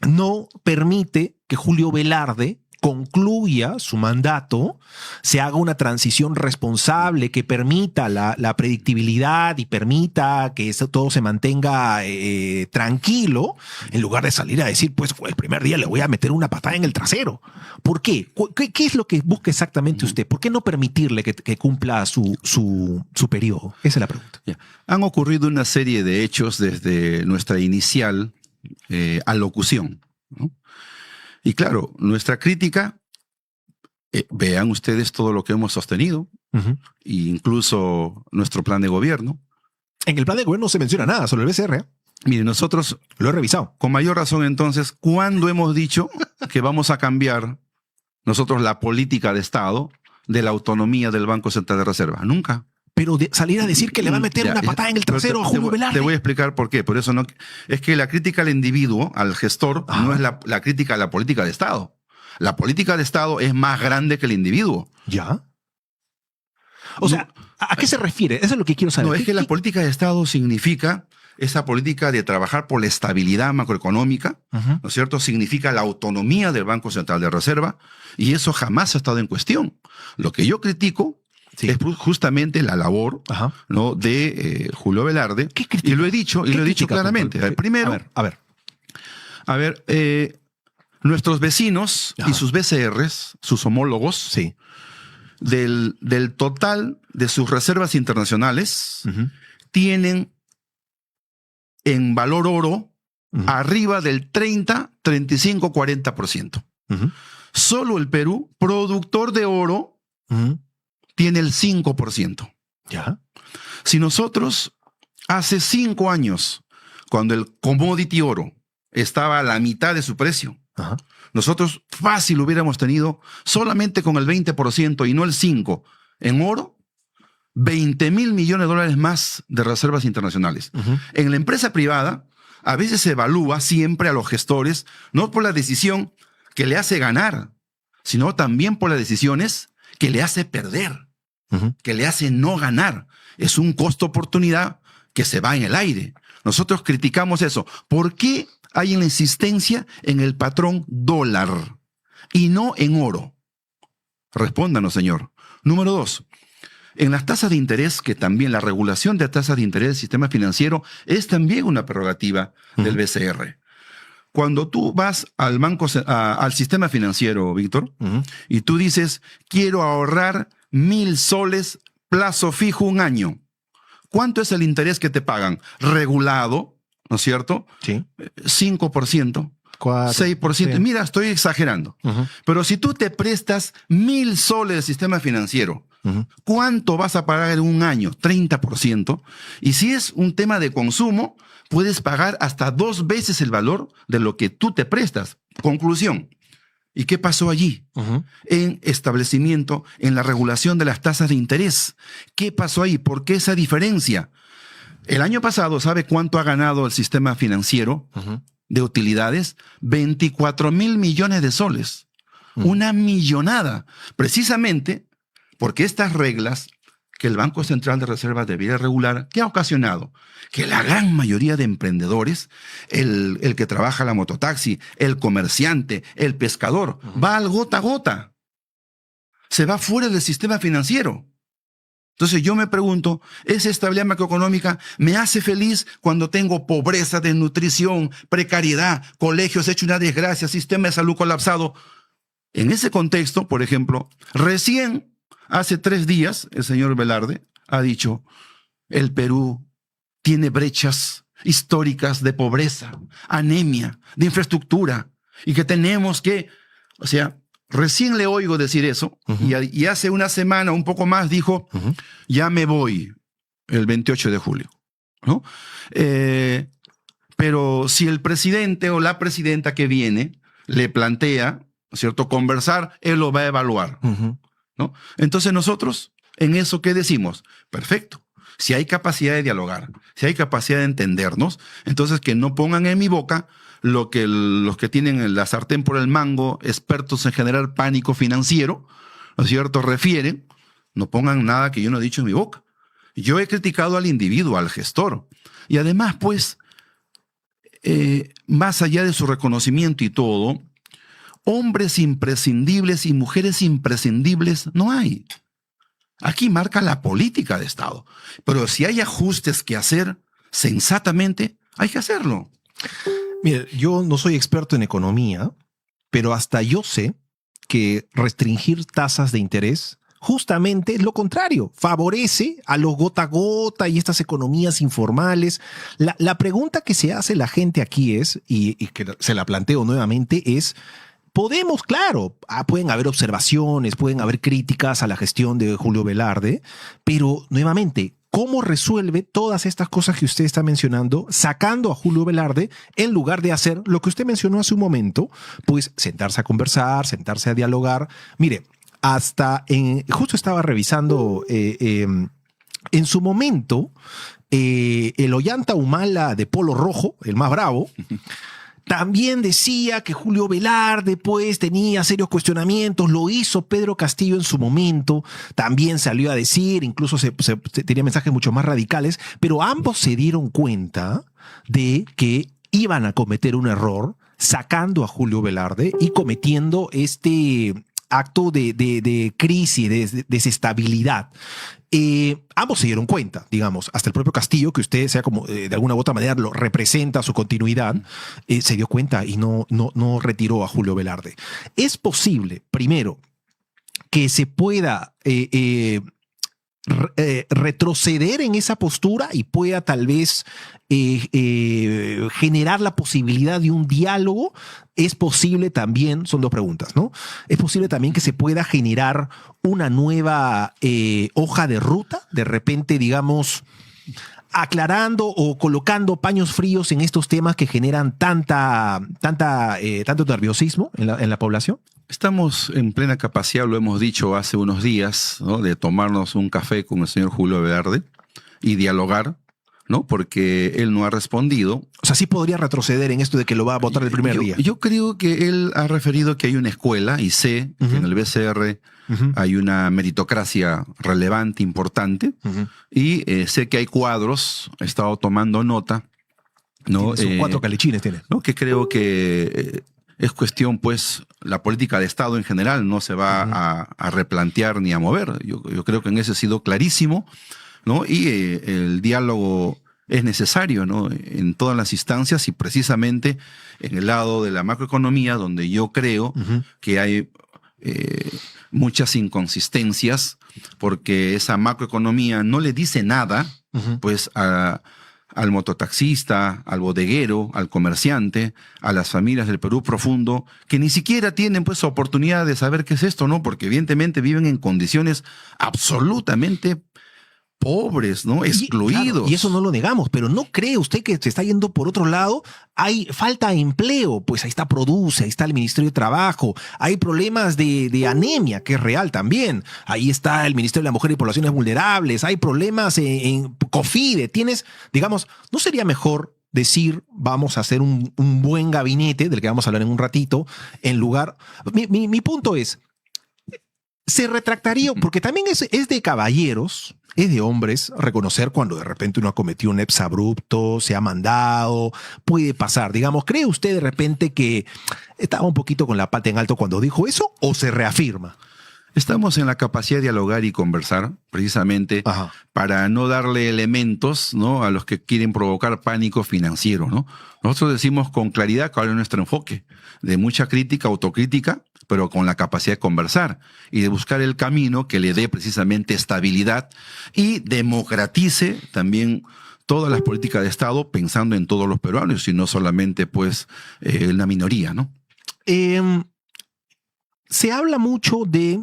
no permite que Julio Velarde concluya su mandato, se haga una transición responsable que permita la predictibilidad y permita que todo se mantenga tranquilo, en lugar de salir a decir, pues el primer día le voy a meter una patada en el trasero? ¿Por qué? ¿Qué es lo que busca exactamente usted? ¿Por qué no permitirle que cumpla su periodo? Esa es la pregunta. Han ocurrido una serie de hechos desde nuestra inicial alocución, ¿no? Y claro, nuestra crítica, vean ustedes todo lo que hemos sostenido, e incluso nuestro plan de gobierno. En el plan de gobierno no se menciona nada sobre el BCR, ¿eh? Mire, nosotros, Lo he revisado. con mayor razón entonces, ¿cuándo hemos dicho que vamos a cambiar nosotros la política de Estado de la autonomía del Banco Central de Reserva? Nunca. Pero salir a decir que le va a meter una patada en el trasero a Julio Velarde. Te voy a explicar por qué. Por eso no. Es que la crítica al individuo, al gestor, no es la crítica a la política de Estado. La política de Estado es más grande que el individuo. ¿Ya? O sea, ¿a qué se refiere? Eso es lo que quiero saber. No, es que la política de Estado significa esa política de trabajar por la estabilidad macroeconómica, ¿no es cierto? Significa la autonomía del Banco Central de Reserva, y eso jamás ha estado en cuestión. Lo que yo critico es justamente la labor, ¿no?, de Julio Velarde. Y lo he dicho, claramente. Primero, a ver, nuestros vecinos y sus BCRs, sus homólogos, del total de sus reservas internacionales, tienen en valor oro arriba del 30, 35, 40%. Solo el Perú, productor de oro, tiene el 5%. ¿Ya? Si nosotros hace 5 años, cuando el commodity oro estaba a la mitad de su precio, nosotros fácil hubiéramos tenido solamente con el 20% y no el 5% en oro, 20,000 millones de dólares más de reservas internacionales. En la empresa privada, a veces se evalúa siempre a los gestores, no por la decisión que le hace ganar, sino también por las decisiones que le hace perder, que le hace no ganar. Es un costo-oportunidad que se va en el aire. Nosotros criticamos eso. ¿Por qué hay una insistencia en el patrón dólar y no en oro? Respóndanos, señor. Número 2. En las tasas de interés, que también la regulación de tasas de interés del sistema financiero es también una prerrogativa del BCR. Cuando tú vas al al sistema financiero, Víctor, y tú dices, quiero ahorrar 1,000 soles, plazo fijo 1 año. ¿Cuánto es el interés que te pagan? Regulado, ¿no es cierto? Sí. 5%. 6%. Sí. Mira, estoy exagerando. Pero si tú te prestas 1,000 soles del sistema financiero, ¿cuánto vas a pagar en 1 año? 30%. Y si es un tema de consumo, puedes pagar hasta 2 veces el valor de lo que tú te prestas. Conclusión. ¿Y qué pasó allí? En establecimiento, en la regulación de las tasas de interés. ¿Qué pasó ahí? ¿Por qué esa diferencia? El año pasado, ¿sabe cuánto ha ganado el sistema financiero de utilidades? 24,000 millones de soles. Una millonada. Precisamente porque estas reglas que el Banco Central de Reserva debiera regular, ¿qué ha ocasionado? Que la gran mayoría de emprendedores, el que trabaja la mototaxi, el comerciante, el pescador, va al gota a gota. Se va fuera del sistema financiero. Entonces yo me pregunto, ¿esa estabilidad macroeconómica me hace feliz cuando tengo pobreza, desnutrición, precariedad, colegios hechos una desgracia, sistema de salud colapsado? En ese contexto, por ejemplo, recién hace 3 días el señor Velarde ha dicho, el Perú tiene brechas históricas de pobreza, anemia, de infraestructura, y que tenemos que, o sea, recién le oigo decir eso, y hace una semana, un poco más, dijo, ya me voy el 28 de julio, ¿no? Pero si el presidente o la presidenta que viene le plantea, ¿cierto?, conversar, él lo va a evaluar, ¿no? Entonces nosotros, en eso, ¿qué decimos? Perfecto. Si hay capacidad de dialogar, si hay capacidad de entendernos, entonces que no pongan en mi boca lo que los que tienen la sartén por el mango, expertos en generar pánico financiero, ¿no es cierto?, refieren, no pongan nada que yo no he dicho en mi boca. Yo he criticado al individuo, al gestor. Y además, pues, más allá de su reconocimiento y todo, hombres imprescindibles y mujeres imprescindibles no hay. Aquí marca la política de Estado. Pero si hay ajustes que hacer sensatamente, hay que hacerlo. Mire, yo no soy experto en economía, pero hasta yo sé que restringir tasas de interés justamente es lo contrario. Favorece a los gota a gota y estas economías informales. La pregunta que se hace la gente aquí es, y que se la planteo nuevamente, es podemos, claro, pueden haber observaciones, pueden haber críticas a la gestión de Julio Velarde, pero nuevamente, ¿cómo resuelve todas estas cosas que usted está mencionando sacando a Julio Velarde en lugar de hacer lo que usted mencionó hace un momento? Pues sentarse a conversar, sentarse a dialogar. Mire, justo estaba revisando en su momento el Ollanta Humala de Polo Rojo, el más bravo, también decía que Julio Velarde pues tenía serios cuestionamientos, lo hizo Pedro Castillo en su momento, también salió a decir, incluso tenía mensajes mucho más radicales, pero ambos se dieron cuenta de que iban a cometer un error sacando a Julio Velarde y cometiendo este acto de crisis, de desestabilidad. Ambos se dieron cuenta, digamos, hasta el propio Castillo, que usted sea como de alguna u otra manera lo representa su continuidad, se dio cuenta y no retiró a Julio Velarde. Es posible, primero, que se pueda retroceder en esa postura y pueda tal vez generar la posibilidad de un diálogo. Es posible también, son dos preguntas, ¿no? Es posible también que se pueda generar una nueva hoja de ruta, de repente, digamos, aclarando o colocando paños fríos en estos temas que generan tanto nerviosismo en la población. Estamos en plena capacidad, lo hemos dicho hace unos días, ¿no?, de tomarnos un café con el señor Julio Velarde y dialogar, ¿no?, porque él no ha respondido. O sea, sí podría retroceder en esto de que lo va a votar el primer día. Yo creo que él ha referido que hay una escuela y sé que en el BCR hay una meritocracia relevante, importante, y sé que hay cuadros, he estado tomando nota, ¿no? Son 4 calechines tiene. ¿No? Que creo que es cuestión, pues, la política de Estado en general no se va a replantear ni a mover. Yo creo que en eso ha sido clarísimo, ¿no? Y el diálogo es necesario, ¿no?, en todas las instancias, y precisamente en el lado de la macroeconomía, donde yo creo que hay muchas inconsistencias, porque esa macroeconomía no le dice nada, pues, al mototaxista, al bodeguero, al comerciante, a las familias del Perú profundo, que ni siquiera tienen pues oportunidad de saber qué es esto, ¿no? Porque evidentemente viven en condiciones absolutamente pobres, ¿no? Excluidos. Claro, y eso no lo negamos, pero ¿no cree usted que se está yendo por otro lado? Hay falta de empleo, pues ahí está Produce, ahí está el Ministerio de Trabajo, hay problemas de anemia, que es real también, ahí está el Ministerio de la Mujer y Poblaciones Vulnerables, hay problemas en COFIDE, digamos, ¿no sería mejor decir vamos a hacer un buen gabinete, del que vamos a hablar en un ratito, en lugar... Mi punto es, se retractaría, porque también es de caballeros, es de hombres reconocer cuando de repente uno ha cometido un exabrupto, se ha mandado, puede pasar. Digamos, ¿cree usted de repente que estaba un poquito con la pata en alto cuando dijo eso o se reafirma? Estamos en la capacidad de dialogar y conversar, precisamente para no darle elementos, ¿no?, a los que quieren provocar pánico financiero, ¿no? Nosotros decimos con claridad cuál es nuestro enfoque, de mucha crítica, autocrítica, pero con la capacidad de conversar y de buscar el camino que le dé precisamente estabilidad y democratice también todas las políticas de Estado, pensando en todos los peruanos y no solamente pues en la minoría, ¿no? Se habla mucho de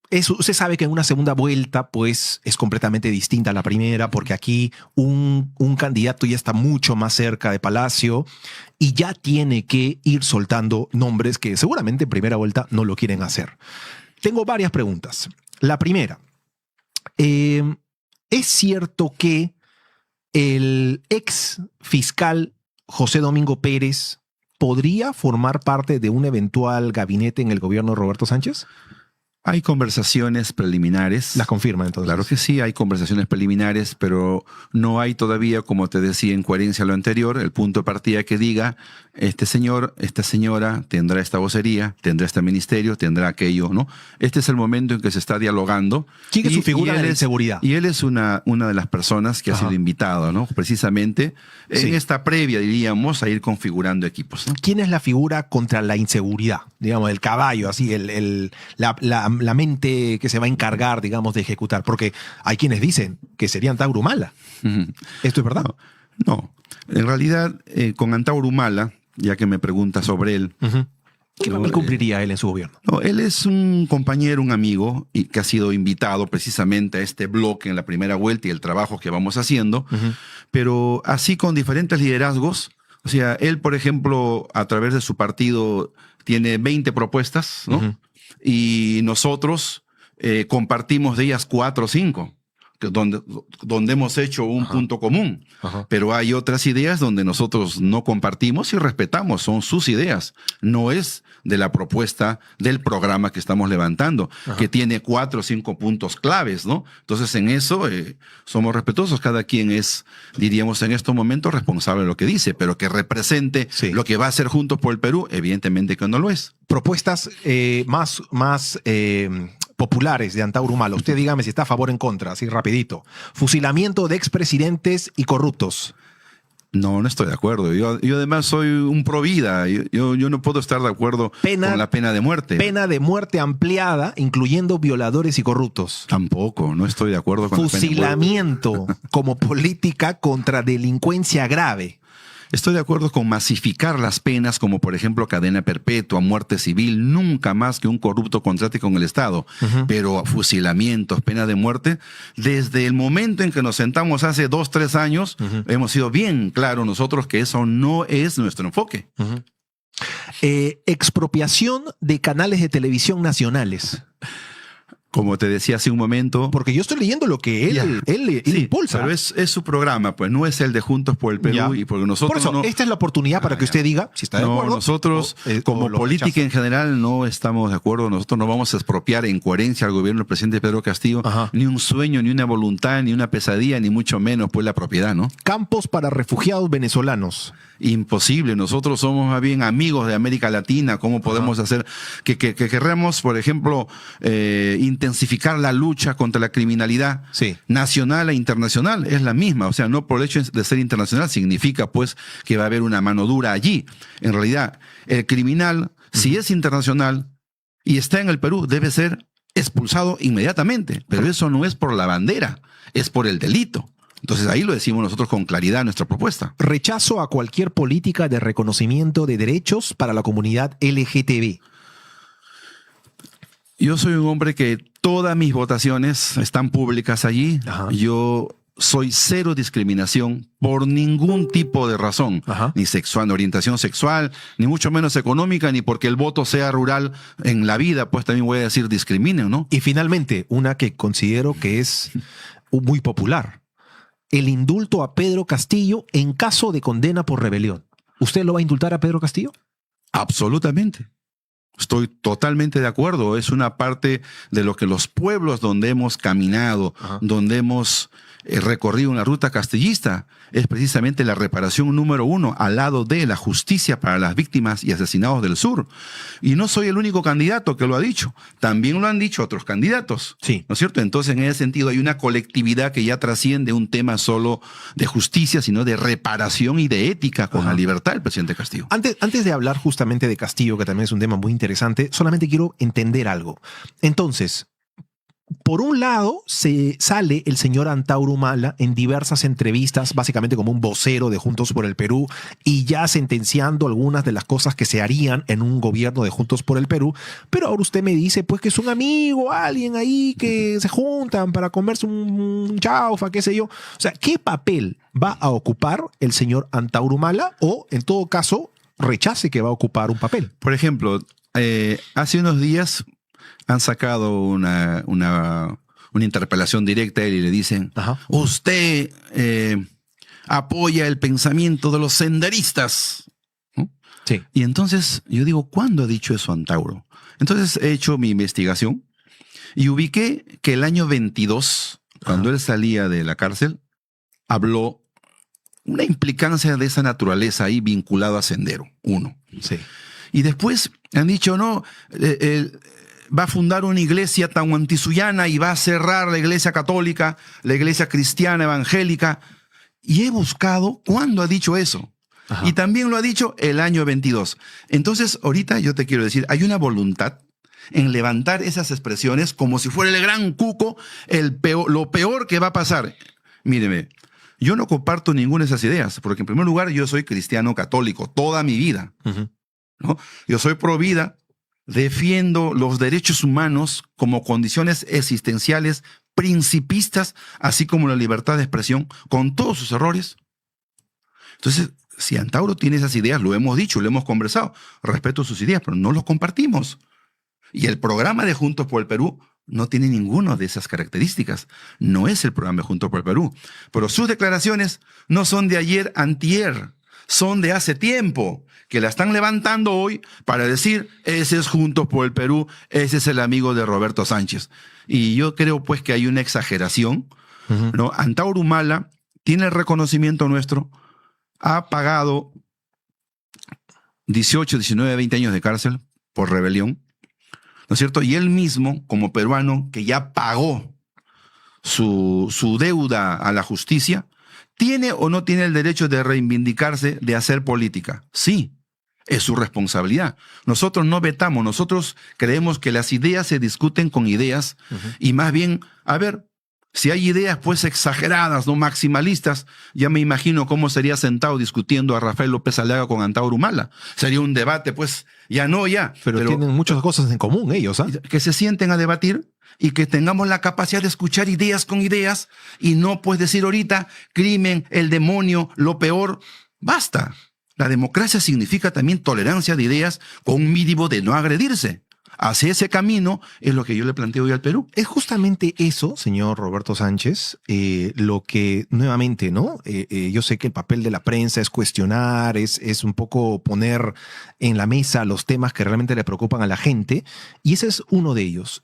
eso. Usted sabe que en una segunda vuelta pues es completamente distinta a la primera, porque aquí un candidato ya está mucho más cerca de Palacio y ya tiene que ir soltando nombres que seguramente en primera vuelta no lo quieren hacer. Tengo varias preguntas. La primera, ¿es cierto que el ex fiscal José Domingo Pérez podría formar parte de un eventual gabinete en el gobierno de Roberto Sánchez? Hay conversaciones preliminares. ¿Las confirman entonces? Claro que sí, hay conversaciones preliminares, pero no hay todavía, como te decía, en coherencia a lo anterior, el punto de partida que diga, este señor, esta señora tendrá esta vocería, tendrá este ministerio, tendrá aquello, ¿no? Este es el momento en que se está dialogando. ¿Quién es su figura de la inseguridad? Y él es una de las personas que ha sido invitado, ¿no?, precisamente en esta previa, diríamos, a ir configurando equipos, ¿no? ¿Quién es la figura contra la inseguridad? Digamos, el caballo, así, la mente que se va a encargar, digamos, de ejecutar. Porque hay quienes dicen que sería Antauro Humala. ¿Esto es verdad? No. En realidad, con Antauro Humala, ya que me pregunta sobre él, ¿Qué papel cumpliría él en su gobierno? No, él es un compañero, un amigo, y que ha sido invitado precisamente a este bloque en la primera vuelta y el trabajo que vamos haciendo, pero así con diferentes liderazgos. O sea, él, por ejemplo, a través de su partido tiene 20 propuestas, ¿no? Y nosotros compartimos de ellas 4 o 5. Donde hemos hecho un punto común. Pero hay otras ideas donde nosotros no compartimos y respetamos, son sus ideas. No es de la propuesta del programa que estamos levantando, que tiene 4 o 5 puntos claves, ¿no? Entonces, en eso somos respetuosos. Cada quien es, diríamos en estos momentos, responsable de lo que dice, pero que represente lo que va a hacer Juntos por el Perú, evidentemente que no lo es. Propuestas más populares de Antauro Humala. Usted dígame si está a favor o en contra, así rapidito. Fusilamiento de expresidentes y corruptos. No estoy de acuerdo. Yo además soy un pro vida. Yo no puedo estar de acuerdo con la pena de muerte. Pena de muerte ampliada, incluyendo violadores y corruptos. Tampoco, no estoy de acuerdo con fusilamiento como política contra delincuencia grave. Estoy de acuerdo con masificar las penas, como por ejemplo cadena perpetua, muerte civil, nunca más que un corrupto contrate con el Estado. Pero fusilamientos, pena de muerte, desde el momento en que nos sentamos hace 2, 3 años, hemos sido bien claros nosotros que eso no es nuestro enfoque. Expropiación de canales de televisión nacionales. Como te decía hace un momento. Porque yo estoy leyendo lo que él impulsa. Pero es su programa, pues no es el de Juntos por el Perú. Y porque nosotros por eso, esta es la oportunidad para que usted diga si está de acuerdo. Nosotros, como política en general, no estamos de acuerdo. Nosotros no vamos a expropiar en coherencia al gobierno del presidente Pedro Castillo ni un sueño, ni una voluntad, ni una pesadilla, ni mucho menos pues la propiedad, ¿no? Campos para refugiados venezolanos. Imposible. Nosotros somos más bien amigos de América Latina. ¿Cómo podemos hacer que querramos, por ejemplo, intensificar la lucha contra la criminalidad nacional e internacional? Es la misma. O sea, no por el hecho de ser internacional significa pues que va a haber una mano dura allí. En realidad, el criminal, si es internacional y está en el Perú, debe ser expulsado inmediatamente. Pero eso no es por la bandera, es por el delito. Entonces ahí lo decimos nosotros con claridad en nuestra propuesta. Rechazo a cualquier política de reconocimiento de derechos para la comunidad LGTB. Yo soy un hombre que todas mis votaciones están públicas allí. Yo soy cero discriminación por ningún tipo de razón, ni sexual, ni orientación sexual, ni mucho menos económica, ni porque el voto sea rural en la vida, pues también voy a decir discriminen, ¿no? Y finalmente, una que considero que es muy popular. El indulto a Pedro Castillo en caso de condena por rebelión. ¿Usted lo va a indultar a Pedro Castillo? Absolutamente. Estoy totalmente de acuerdo. Es una parte de lo que los pueblos donde hemos caminado, donde hemos recorrido una ruta castillista, es precisamente la reparación número 1 al lado de la justicia para las víctimas y asesinados del sur. Y no soy el único candidato que lo ha dicho. También lo han dicho otros candidatos. ¿No es cierto? Entonces, en ese sentido, hay una colectividad que ya trasciende un tema solo de justicia, sino de reparación y de ética con la libertad del presidente Castillo. Antes de hablar justamente de Castillo, que también es un tema muy interesante, solamente quiero entender algo. Entonces, por un lado, se sale el señor Antauro Humala en diversas entrevistas, básicamente como un vocero de Juntos por el Perú, y ya sentenciando algunas de las cosas que se harían en un gobierno de Juntos por el Perú. Pero ahora usted me dice pues que es un amigo, alguien ahí que se juntan para comerse un chaufa, qué sé yo. O sea, ¿qué papel va a ocupar el señor Antauro Humala? O, en todo caso, rechace que va a ocupar un papel. Por ejemplo, hace unos días han sacado una interpelación directa a él y le dicen, usted apoya el pensamiento de los senderistas. ¿No? Sí. Y entonces yo digo, ¿cuándo ha dicho eso Antauro? Entonces he hecho mi investigación y ubiqué que el año 22, cuando él salía de la cárcel, habló una implicancia de esa naturaleza ahí vinculado a Sendero, 1. Sí. Y después han dicho, no, va a fundar una iglesia tahuantinsuyoana y va a cerrar la iglesia católica, la iglesia cristiana evangélica. Y he buscado cuándo ha dicho eso. Y también lo ha dicho el año 22. Entonces, ahorita yo te quiero decir, hay una voluntad en levantar esas expresiones como si fuera el gran cuco, lo peor que va a pasar. Míreme, yo no comparto ninguna de esas ideas, porque en primer lugar yo soy cristiano católico toda mi vida. ¿no? Yo soy pro vida, defiendo los derechos humanos como condiciones existenciales principistas, así como la libertad de expresión, con todos sus errores. Entonces, si Antauro tiene esas ideas, lo hemos dicho, lo hemos conversado, respeto sus ideas, pero no los compartimos. Y el programa de Juntos por el Perú no tiene ninguna de esas características. No es el programa de Juntos por el Perú. Pero sus declaraciones no son de ayer, antier, son de hace tiempo, que la están levantando hoy para decir, ese es Juntos por el Perú, ese es el amigo de Roberto Sánchez. Y yo creo pues que hay una exageración, ¿no? Antauro Humala tiene el reconocimiento nuestro, ha pagado 18, 19, 20 años de cárcel por rebelión, ¿no es cierto? Y él mismo, como peruano, que ya pagó su deuda a la justicia, ¿tiene o no tiene el derecho de reivindicarse, de hacer política? Sí, es su responsabilidad. Nosotros no vetamos, nosotros creemos que las ideas se discuten con ideas y más bien, a ver, si hay ideas pues exageradas, no maximalistas, ya me imagino cómo sería sentado discutiendo a Rafael López Aliaga con Antauro Humala. Sería un debate pues, Pero tienen muchas cosas en común ellos, ¿ah? Que se sienten a debatir y que tengamos la capacidad de escuchar ideas con ideas y no pues decir ahorita crimen, el demonio, lo peor. Basta. La democracia significa también tolerancia de ideas con un mínimo de no agredirse. Hacia ese camino es lo que yo le planteo hoy al Perú. Es justamente eso, señor Roberto Sánchez, lo que nuevamente, ¿no? Yo sé que el papel de la prensa es cuestionar, es un poco poner en la mesa los temas que realmente le preocupan a la gente, y ese es uno de ellos.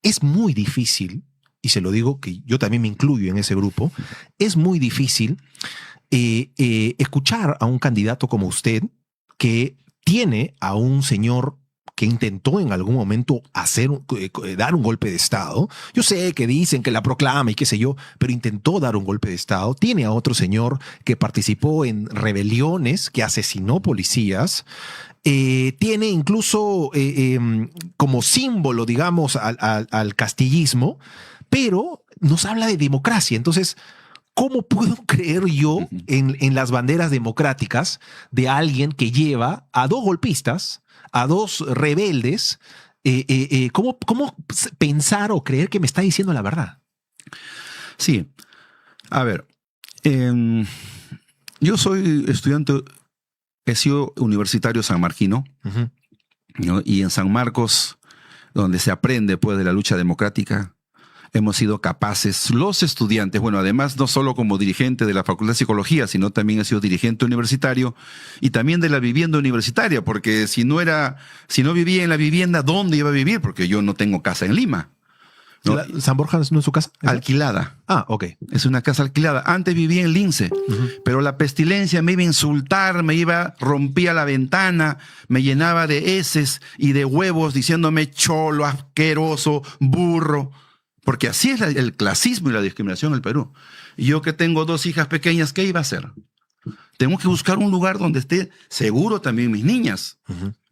Es muy difícil, y se lo digo que yo también me incluyo en ese grupo, es muy difícil escuchar a un candidato como usted que tiene a un señor que intentó en algún momento dar un golpe de Estado. Yo sé que dicen que la proclama y qué sé yo, pero intentó dar un golpe de Estado. Tiene a otro señor que participó en rebeliones, que asesinó policías. Tiene incluso como símbolo, digamos, al castillismo, pero nos habla de democracia. Entonces, ¿cómo puedo creer yo en las banderas democráticas de alguien que lleva a dos golpistas, a dos rebeldes? ¿Cómo pensar o creer que me está diciendo la verdad? Sí. A ver, yo soy estudiante, he sido universitario sanmarquino, ¿no? Y en San Marcos, donde se aprende pues de la lucha democrática, hemos sido capaces, los estudiantes, bueno, además no solo como dirigente de la Facultad de Psicología, sino también he sido dirigente universitario y también de la vivienda universitaria, porque si no vivía en la vivienda, ¿dónde iba a vivir? Porque yo no tengo casa en Lima, ¿no? ¿San Borja no es su casa? Alquilada. Ah, ok. Es una casa alquilada. Antes vivía en Lince, pero la pestilencia me iba a insultar, rompía la ventana, me llenaba de heces y de huevos diciéndome cholo, asqueroso, burro. Porque así es el clasismo y la discriminación en el Perú. Y yo que tengo dos hijas pequeñas, ¿qué iba a hacer? Tengo que buscar un lugar donde esté seguro también mis niñas.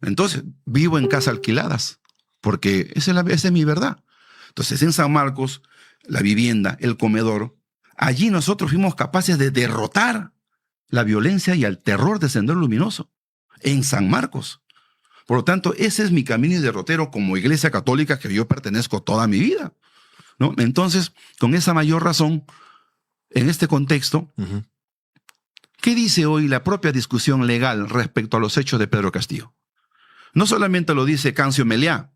Entonces, vivo en casas alquiladas, porque esa es mi verdad. Entonces, en San Marcos, la vivienda, el comedor, allí nosotros fuimos capaces de derrotar la violencia y el terror de Sendero Luminoso, en San Marcos. Por lo tanto, ese es mi camino y derrotero como iglesia católica que yo pertenezco toda mi vida, ¿no? Entonces, con esa mayor razón, en este contexto, ¿qué dice hoy la propia discusión legal respecto a los hechos de Pedro Castillo? No solamente lo dice Cancio Meliá,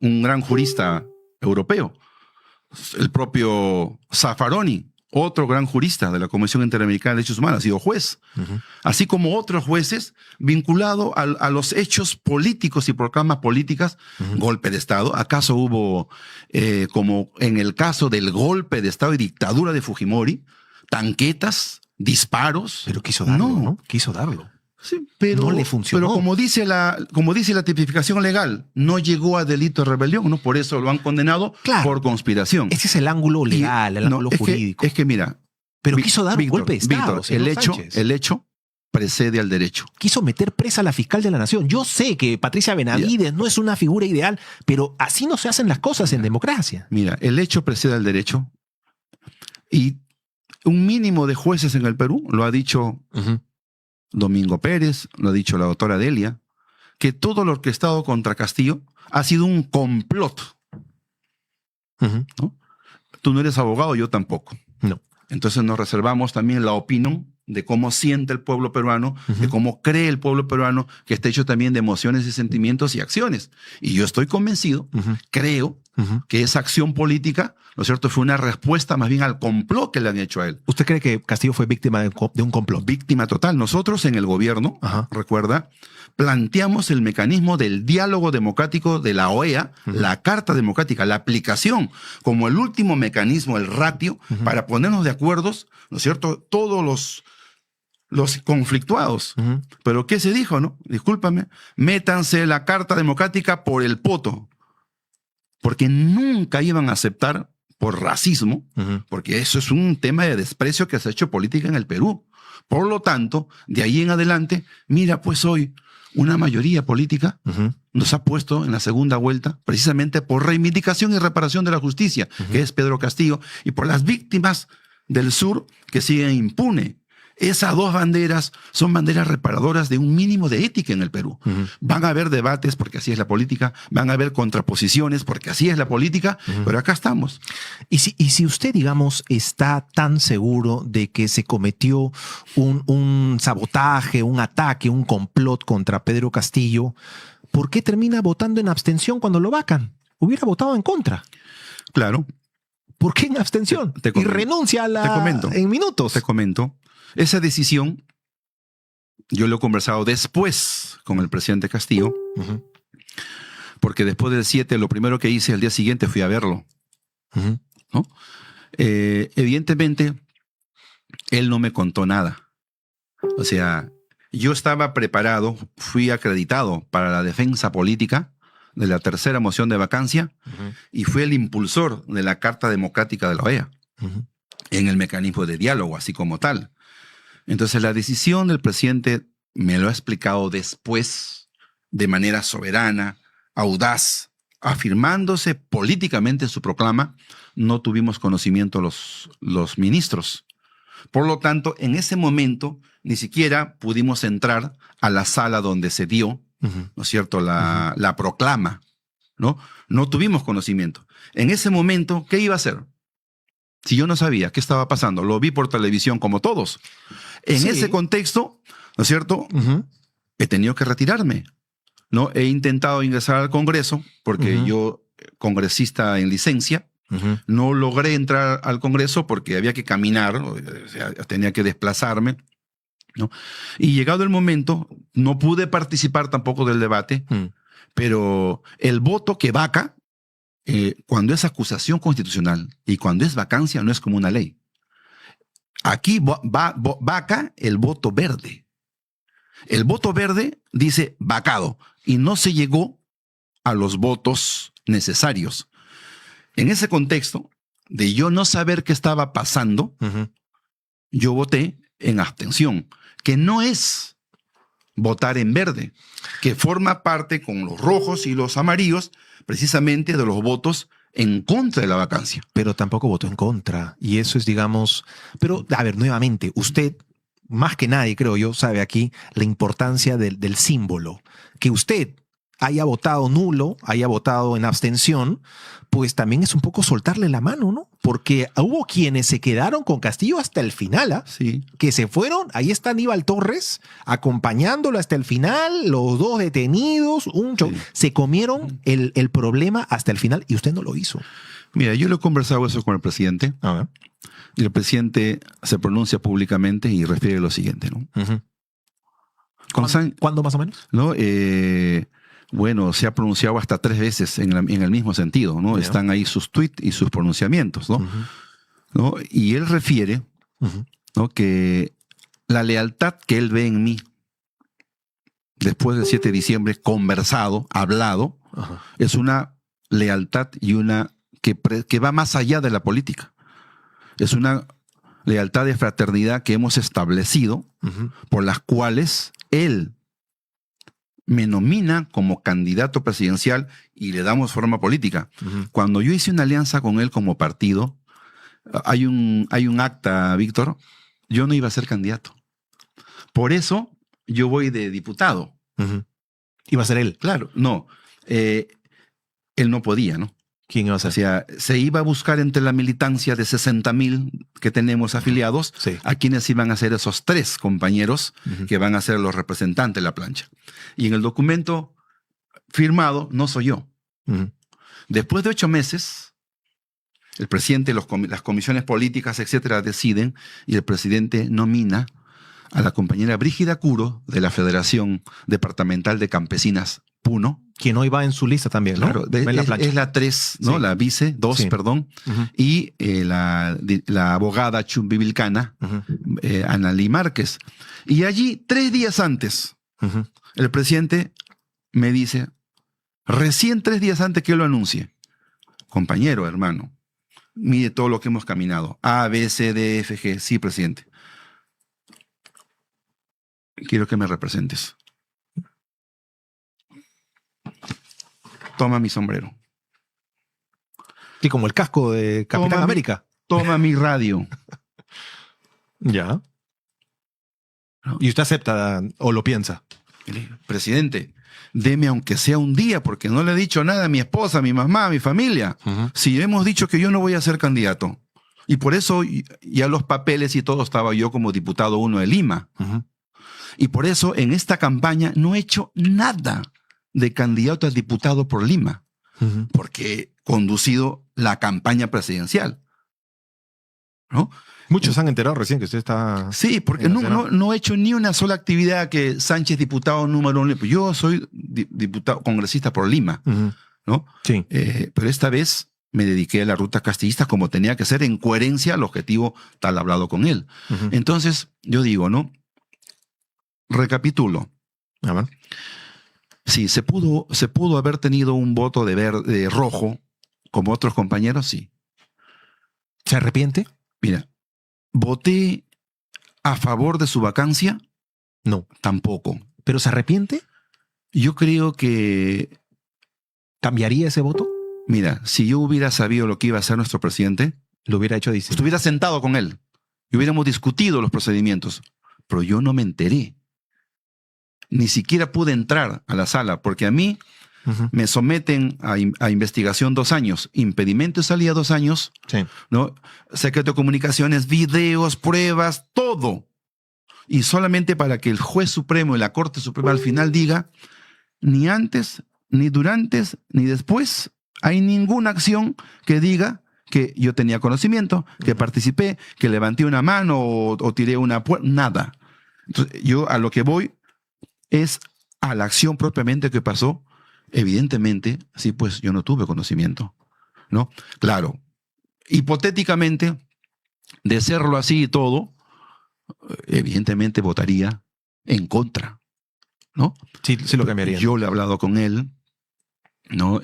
un gran jurista europeo, el propio Zaffaroni, otro gran jurista de la Comisión Interamericana de Derechos Humanos, ha sido juez, así como otros jueces vinculados a los hechos políticos y proclamas políticas, golpe de Estado. ¿Acaso hubo, como en el caso del golpe de Estado y dictadura de Fujimori, tanquetas, disparos? Pero quiso darlo, ¿no? Quiso darlo. Sí, pero no le funcionó. Pero como dice la tipificación legal, no llegó a delito de rebelión, ¿no? Por eso lo han condenado por conspiración. Ese es el ángulo legal, el ángulo jurídico. Es que mira. Pero quiso dar un golpe de Estado. Víctor, el hecho precede al derecho. Quiso meter presa a la fiscal de la nación. Yo sé que Patricia Benavides no es una figura ideal, pero así no se hacen las cosas en democracia. Mira, el hecho precede al derecho. Y un mínimo de jueces en el Perú, lo ha dicho Domingo Pérez, lo ha dicho la doctora Delia, que todo lo orquestado contra Castillo ha sido un complot, ¿no? Tú no eres abogado, yo tampoco. No. Entonces nos reservamos también la opinión de cómo siente el pueblo peruano, de cómo cree el pueblo peruano, que está hecho también de emociones y sentimientos y acciones. Y yo estoy convencido, creo, que esa acción política, ¿no es cierto?, fue una respuesta más bien al complot que le han hecho a él. ¿Usted cree que Castillo fue víctima de un complot? Víctima total. Nosotros en el gobierno, recuerda, planteamos el mecanismo del diálogo democrático de la OEA, la Carta Democrática, la aplicación como el último mecanismo, el ratio, para ponernos de acuerdo, ¿no es cierto?, todos los conflictuados. Pero ¿qué se dijo, no? Discúlpame, métanse la Carta Democrática por el poto, porque nunca iban a aceptar por racismo, porque eso es un tema de desprecio que se ha hecho política en el Perú. Por lo tanto, de ahí en adelante, mira, pues hoy una mayoría política nos ha puesto en la segunda vuelta precisamente por reivindicación y reparación de la justicia, que es Pedro Castillo, y por las víctimas del sur que siguen impune. Esas dos banderas son banderas reparadoras de un mínimo de ética en el Perú. Van a haber debates porque así es la política, van a haber contraposiciones porque así es la política, pero acá estamos. Y si usted, digamos, está tan seguro de que se cometió un sabotaje, un ataque, un complot contra Pedro Castillo, ¿por qué termina votando en abstención cuando lo vacan? Hubiera votado en contra. Claro. ¿Por qué en abstención? Y renuncia a en minutos. Te comento. Esa decisión, yo lo he conversado después con el presidente Castillo, porque después del 7, lo primero que hice al día siguiente fui a verlo. ¿No? Evidentemente, él no me contó nada. O sea, yo estaba preparado, fui acreditado para la defensa política de la tercera moción de vacancia y fui el impulsor de la Carta Democrática de la OEA en el mecanismo de diálogo, así como tal. Entonces la decisión del presidente me lo ha explicado después, de manera soberana, audaz, afirmándose políticamente en su proclama. No tuvimos conocimiento los ministros. Por lo tanto, en ese momento ni siquiera pudimos entrar a la sala donde se dio, ¿no es cierto?, la proclama, ¿no? No tuvimos conocimiento. En ese momento, ¿qué iba a hacer? Si yo no sabía qué estaba pasando, lo vi por televisión como todos. En ese contexto, ¿no es cierto?, he tenido que retirarme, ¿no? He intentado ingresar al Congreso, porque yo, congresista en licencia, no logré entrar al Congreso porque había que caminar, o sea, tenía que desplazarme, ¿no? Y llegado el momento, no pude participar tampoco del debate, pero el voto que vaca, cuando es acusación constitucional y cuando es vacancia, no es como una ley. Aquí vaca el voto verde. El voto verde dice vacado y no se llegó a los votos necesarios. En ese contexto de yo no saber qué estaba pasando, yo voté en abstención, que no es votar en verde, que forma parte con los rojos y los amarillos precisamente de los votos en contra de la vacancia. Pero tampoco votó en contra. Y eso es, digamos... Pero, a ver, nuevamente, usted, más que nadie, creo yo, sabe aquí la importancia del símbolo. Que usted haya votado nulo, haya votado en abstención, pues también es un poco soltarle la mano, ¿no? Porque hubo quienes se quedaron con Castillo hasta el final, Sí. Que se fueron. Ahí está Aníbal Torres acompañándolo hasta el final, los dos detenidos, se comieron el problema hasta el final y usted no lo hizo. Mira, yo lo he conversado eso con el presidente y el presidente se pronuncia públicamente y refiere lo siguiente, ¿no? ¿Cuándo más o menos? ¿No? Bueno, se ha pronunciado hasta 3 veces en el mismo sentido, ¿no? Están ahí sus tweets y sus pronunciamientos, ¿no? ¿No? Y él refiere, ¿no?, que la lealtad que él ve en mí, después del 7 de diciembre, conversado, hablado, es una lealtad y una que va más allá de la política. Es una lealtad de fraternidad que hemos establecido, por las cuales él me nomina como candidato presidencial y le damos forma política. Cuando yo hice una alianza con él como partido, hay un acta, Víctor, yo no iba a ser candidato. Por eso yo voy de diputado. Iba a ser él. Claro, no. Él no podía, ¿no? ¿Quién iba a ser? O sea, se iba a buscar entre la militancia de 60.000 que tenemos afiliados, Sí. a quienes iban a ser esos 3 compañeros Ujú. que van a ser los representantes de la plancha. Y en el documento firmado no soy yo. Ujú. Después de 8 meses, el presidente, las comisiones políticas, etcétera, deciden y el presidente nomina a la compañera Brígida Curo de la Federación Departamental de Campesinas Puno. Quien hoy va en su lista también, ¿no? Claro, Va en la plancha. es la 3, ¿no? Sí. La vice, 2, Sí. perdón. Ujú. Y la abogada chumbivilcana, Ujú. Analí Márquez. Y allí, 3 días antes, Ujú. el presidente me dice, recién 3 días antes que yo lo anuncie, compañero, hermano, mire todo lo que hemos caminado. A, B, C, D, F, G. Sí, presidente. Quiero que me representes. Toma mi sombrero. Sí, como el casco de Capitán Toma mi- América. Toma mi radio. Ya. ¿No? ¿Y usted acepta o lo piensa? Y le digo, presidente, deme aunque sea un día, porque no le he dicho nada a mi esposa, a mi mamá, a mi familia. Ujú. Si hemos dicho que yo no voy a ser candidato. Y por eso ya los papeles y todo estaba yo como diputado 1 de Lima. Ujú. Y por eso en esta campaña no he hecho nada de candidato a diputado por Lima, Ujú. porque he conducido la campaña presidencial. ¿No? Muchos se han enterado recién que usted está... Sí, porque en la no, Senado. no he hecho ni una sola actividad que Sánchez diputado número 1. Yo soy diputado congresista por Lima, Ujú. ¿no? Sí. Pero esta vez me dediqué a la ruta castillista como tenía que ser, en coherencia al objetivo tal hablado con él. Ujú. Entonces, yo digo, ¿no? Recapitulo. A ver. Sí, se pudo haber tenido un voto de rojo como otros compañeros, sí. ¿Se arrepiente? Mira, voté a favor de su vacancia, No. tampoco. ¿Pero se arrepiente? Yo creo que, ¿Cambiaría ese voto? mira, si yo hubiera sabido lo que iba a hacer nuestro presidente, Lo hubiera hecho distinto. estuviera sentado con él y hubiéramos discutido los procedimientos. Pero yo no me enteré. Ni siquiera pude entrar a la sala, porque a mí Ujú. me someten a investigación 2 años, impedimento de salida 2 años, Sí. ¿no? Secreto de comunicaciones, videos, pruebas, todo. Y solamente para que el juez supremo y la Corte Suprema al final diga, ni antes, ni durante, ni después hay ninguna acción que diga que yo tenía conocimiento, que participé, que levanté una mano o tiré una puerta, nada. Entonces, yo a lo que voy es a la acción propiamente que pasó. Evidentemente, sí, pues yo no tuve conocimiento, ¿no? Claro, hipotéticamente, de serlo así y todo, evidentemente votaría en contra, ¿no? Sí, sí lo cambiaría. Yo le he hablado con él, ¿no?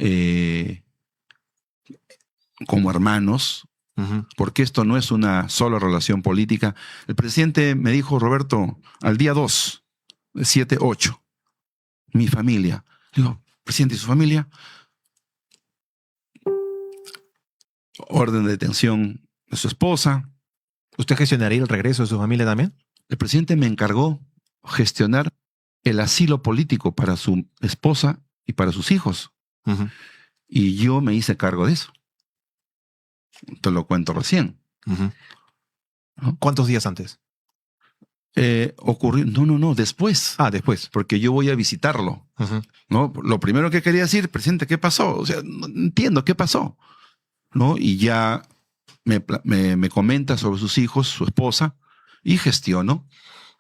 Como hermanos, Ujú. porque esto no es una sola relación política. El presidente me dijo, Roberto, al día 2, 7, 8, mi familia. Digo, presidente, ¿y su familia? Orden de detención de su esposa. ¿Usted gestionaría el regreso de su familia también? El presidente me encargó gestionar el asilo político para su esposa y para sus hijos. Ujú. Y yo me hice cargo de eso. Te lo cuento recién. Ujú. ¿No? ¿Cuántos días antes? Ocurrió, no, después. Ah, después. Porque yo voy a visitarlo. Ujú. ¿No? Lo primero que quería decir, presidente, ¿qué pasó? O sea, no entiendo, ¿qué pasó? ¿No? Y ya me comenta sobre sus hijos, su esposa, y gestiono,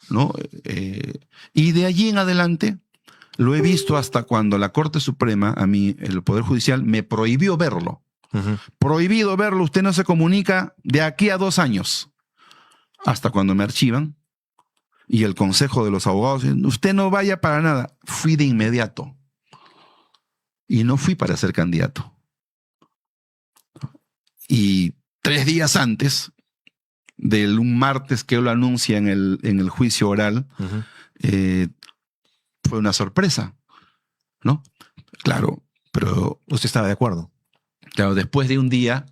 ¿no? Y de allí en adelante lo he visto hasta cuando la Corte Suprema, a mí, el Poder Judicial, me prohibió verlo. Ujú. Prohibido verlo, usted no se comunica de aquí a 2 años. Hasta cuando me archivan. Y el Consejo de los Abogados, usted no vaya para nada. Fui de inmediato. Y no fui para ser candidato. Y 3 días antes del un martes que él lo anuncia en el juicio oral, Ujú. fue una sorpresa, ¿no? Claro, pero ¿Usted estaba de acuerdo? claro, después de un día,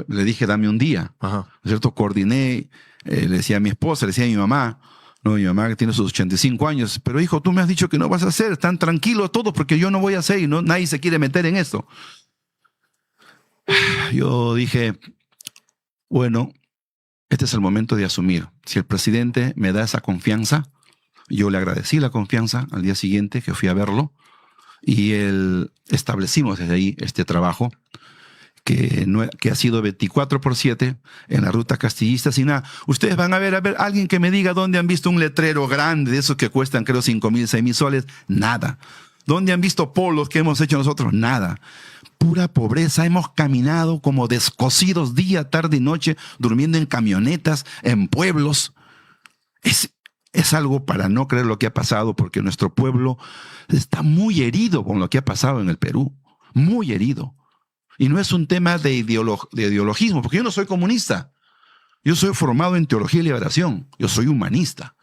le dije, dame un día, Ajá. ¿no es cierto? Coordiné, le decía a mi esposa, le decía a mi mamá, No, mi mamá que tiene sus 85 años, pero hijo, tú me has dicho que no vas a hacer, están tranquilos todos porque yo no voy a hacer y no, nadie se quiere meter en esto. Yo dije, bueno, este es el momento de asumir. Si el presidente me da esa confianza, yo le agradecí la confianza al día siguiente que fui a verlo y establecimos desde ahí este trabajo que ha sido 24/7 en la ruta castillista sin nada. Ustedes van a ver, alguien que me diga dónde han visto un letrero grande de esos que cuestan creo 5,000, 6,000 soles. Nada. ¿Dónde han visto polos que hemos hecho nosotros? Nada. Pura pobreza. Hemos caminado como descosidos día, tarde y noche, durmiendo en camionetas, en pueblos. Es algo para no creer lo que ha pasado, porque nuestro pueblo está muy herido con lo que ha pasado en el Perú. Muy herido. Y no es un tema de ideologismo, porque yo no soy comunista. Yo soy formado en teología y liberación. Yo soy humanista.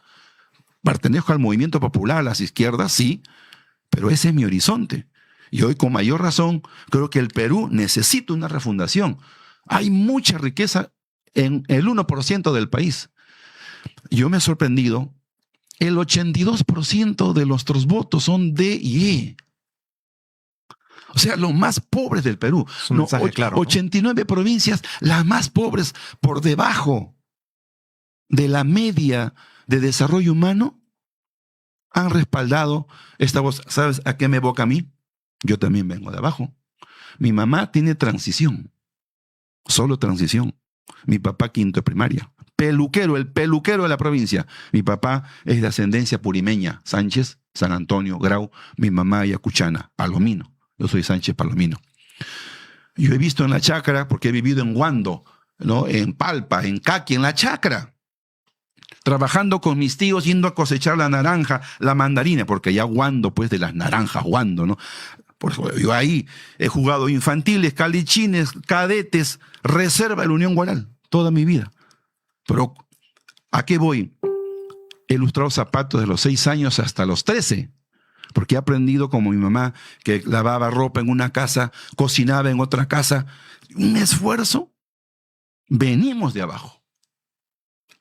Pertenezco al movimiento popular, a las izquierdas, sí, pero ese es mi horizonte. Y hoy, con mayor razón, creo que el Perú necesita una refundación. Hay mucha riqueza en el 1% del país. Yo me he sorprendido. El 82% de nuestros votos son D y E. O sea, los más pobres del Perú. Es un mensaje claro, ¿no? 89 provincias, las más pobres, por debajo de la media de desarrollo humano, han respaldado esta voz. ¿Sabes a qué me evoca a mí? Yo también vengo de abajo. Mi mamá tiene transición, solo transición. Mi papá quinto de primaria. Peluquero, el peluquero de la provincia. Mi papá es de ascendencia purimeña, Sánchez, San Antonio, Grau. Mi mamá ayacuchana, Palomino. Yo soy Sánchez Palomino. Yo he visto en la chacra, porque he vivido en Huando, ¿no? En Palpa, en Caqui, en la chacra, trabajando con mis tíos, yendo a cosechar la naranja, la mandarina, porque ya Huando, pues de las naranjas, Huando, ¿no? Por eso yo ahí he jugado infantiles, calichines, cadetes, reserva de la Unión Guaral, toda mi vida. Pero, ¿a qué voy? He ilustrado zapatos de los 6 años hasta los 13. Porque he aprendido como mi mamá, que lavaba ropa en una casa, cocinaba en otra casa. Un esfuerzo. Venimos de abajo.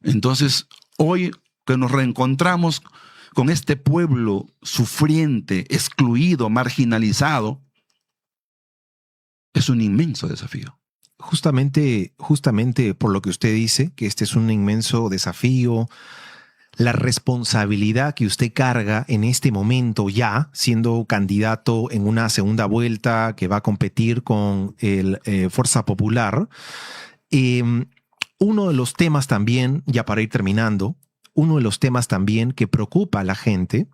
Entonces, hoy que nos reencontramos con este pueblo sufriente, excluido, marginalizado, es un inmenso desafío. Justamente por lo que usted dice, que este es un inmenso desafío, la responsabilidad que usted carga en este momento ya, siendo candidato en una segunda vuelta que va a competir con el Fuerza Popular. Uno de los temas también, ya para ir terminando, uno de los temas también que preocupa a la gente,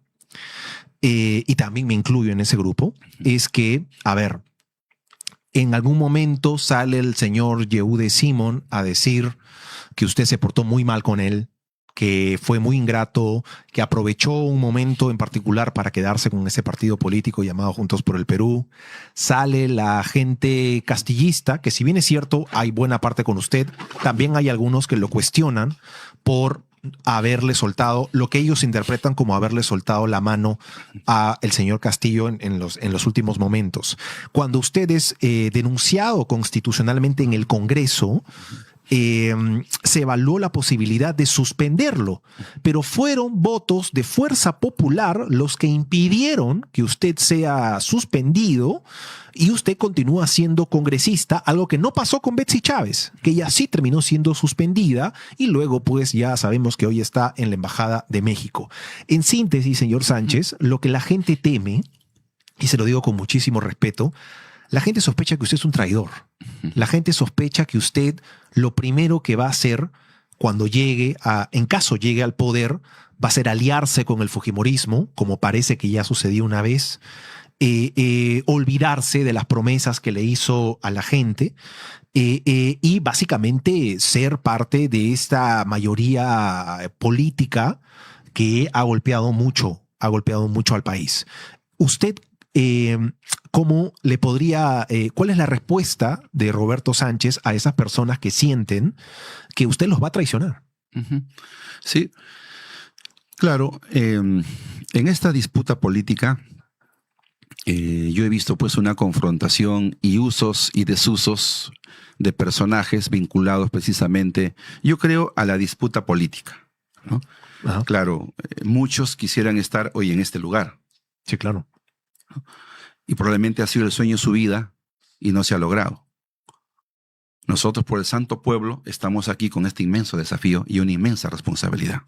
y también me incluyo en ese grupo, es que, a ver, en algún momento sale el señor Yehude Simón a decir que usted se portó muy mal con él, que fue muy ingrato, que aprovechó un momento en particular para quedarse con ese partido político llamado Juntos por el Perú. Sale la gente castillista, que si bien es cierto, hay buena parte con usted, también hay algunos que lo cuestionan por haberle soltado lo que ellos interpretan como haberle soltado la mano a el señor Castillo en los últimos momentos. Cuando usted es denunciado constitucionalmente en el Congreso, se evaluó la posibilidad de suspenderlo, pero fueron votos de Fuerza Popular los que impidieron que usted sea suspendido y usted continúa siendo congresista, algo que no pasó con Betsy Chávez, que ella sí terminó siendo suspendida y luego pues ya sabemos que hoy está en la Embajada de México. En síntesis, señor Sánchez, lo que la gente teme, y se lo digo con muchísimo respeto, la gente sospecha que usted es un traidor. La gente sospecha que usted lo primero que va a hacer cuando en caso llegue al poder, va a ser aliarse con el fujimorismo, como parece que ya sucedió una vez, olvidarse de las promesas que le hizo a la gente y básicamente ser parte de esta mayoría política que ha golpeado mucho al país. Usted, ¿cómo le podría, cuál es la respuesta de Roberto Sánchez a esas personas que sienten que usted los va a traicionar? Sí, claro. En esta disputa política yo he visto pues una confrontación y usos y desusos de personajes vinculados precisamente, yo creo, a la disputa política, ¿no? Ajá. Claro, muchos quisieran estar hoy en este lugar Sí, claro. y probablemente ha sido el sueño de su vida y no se ha logrado. Nosotros, por el santo pueblo, estamos aquí con este inmenso desafío y una inmensa responsabilidad.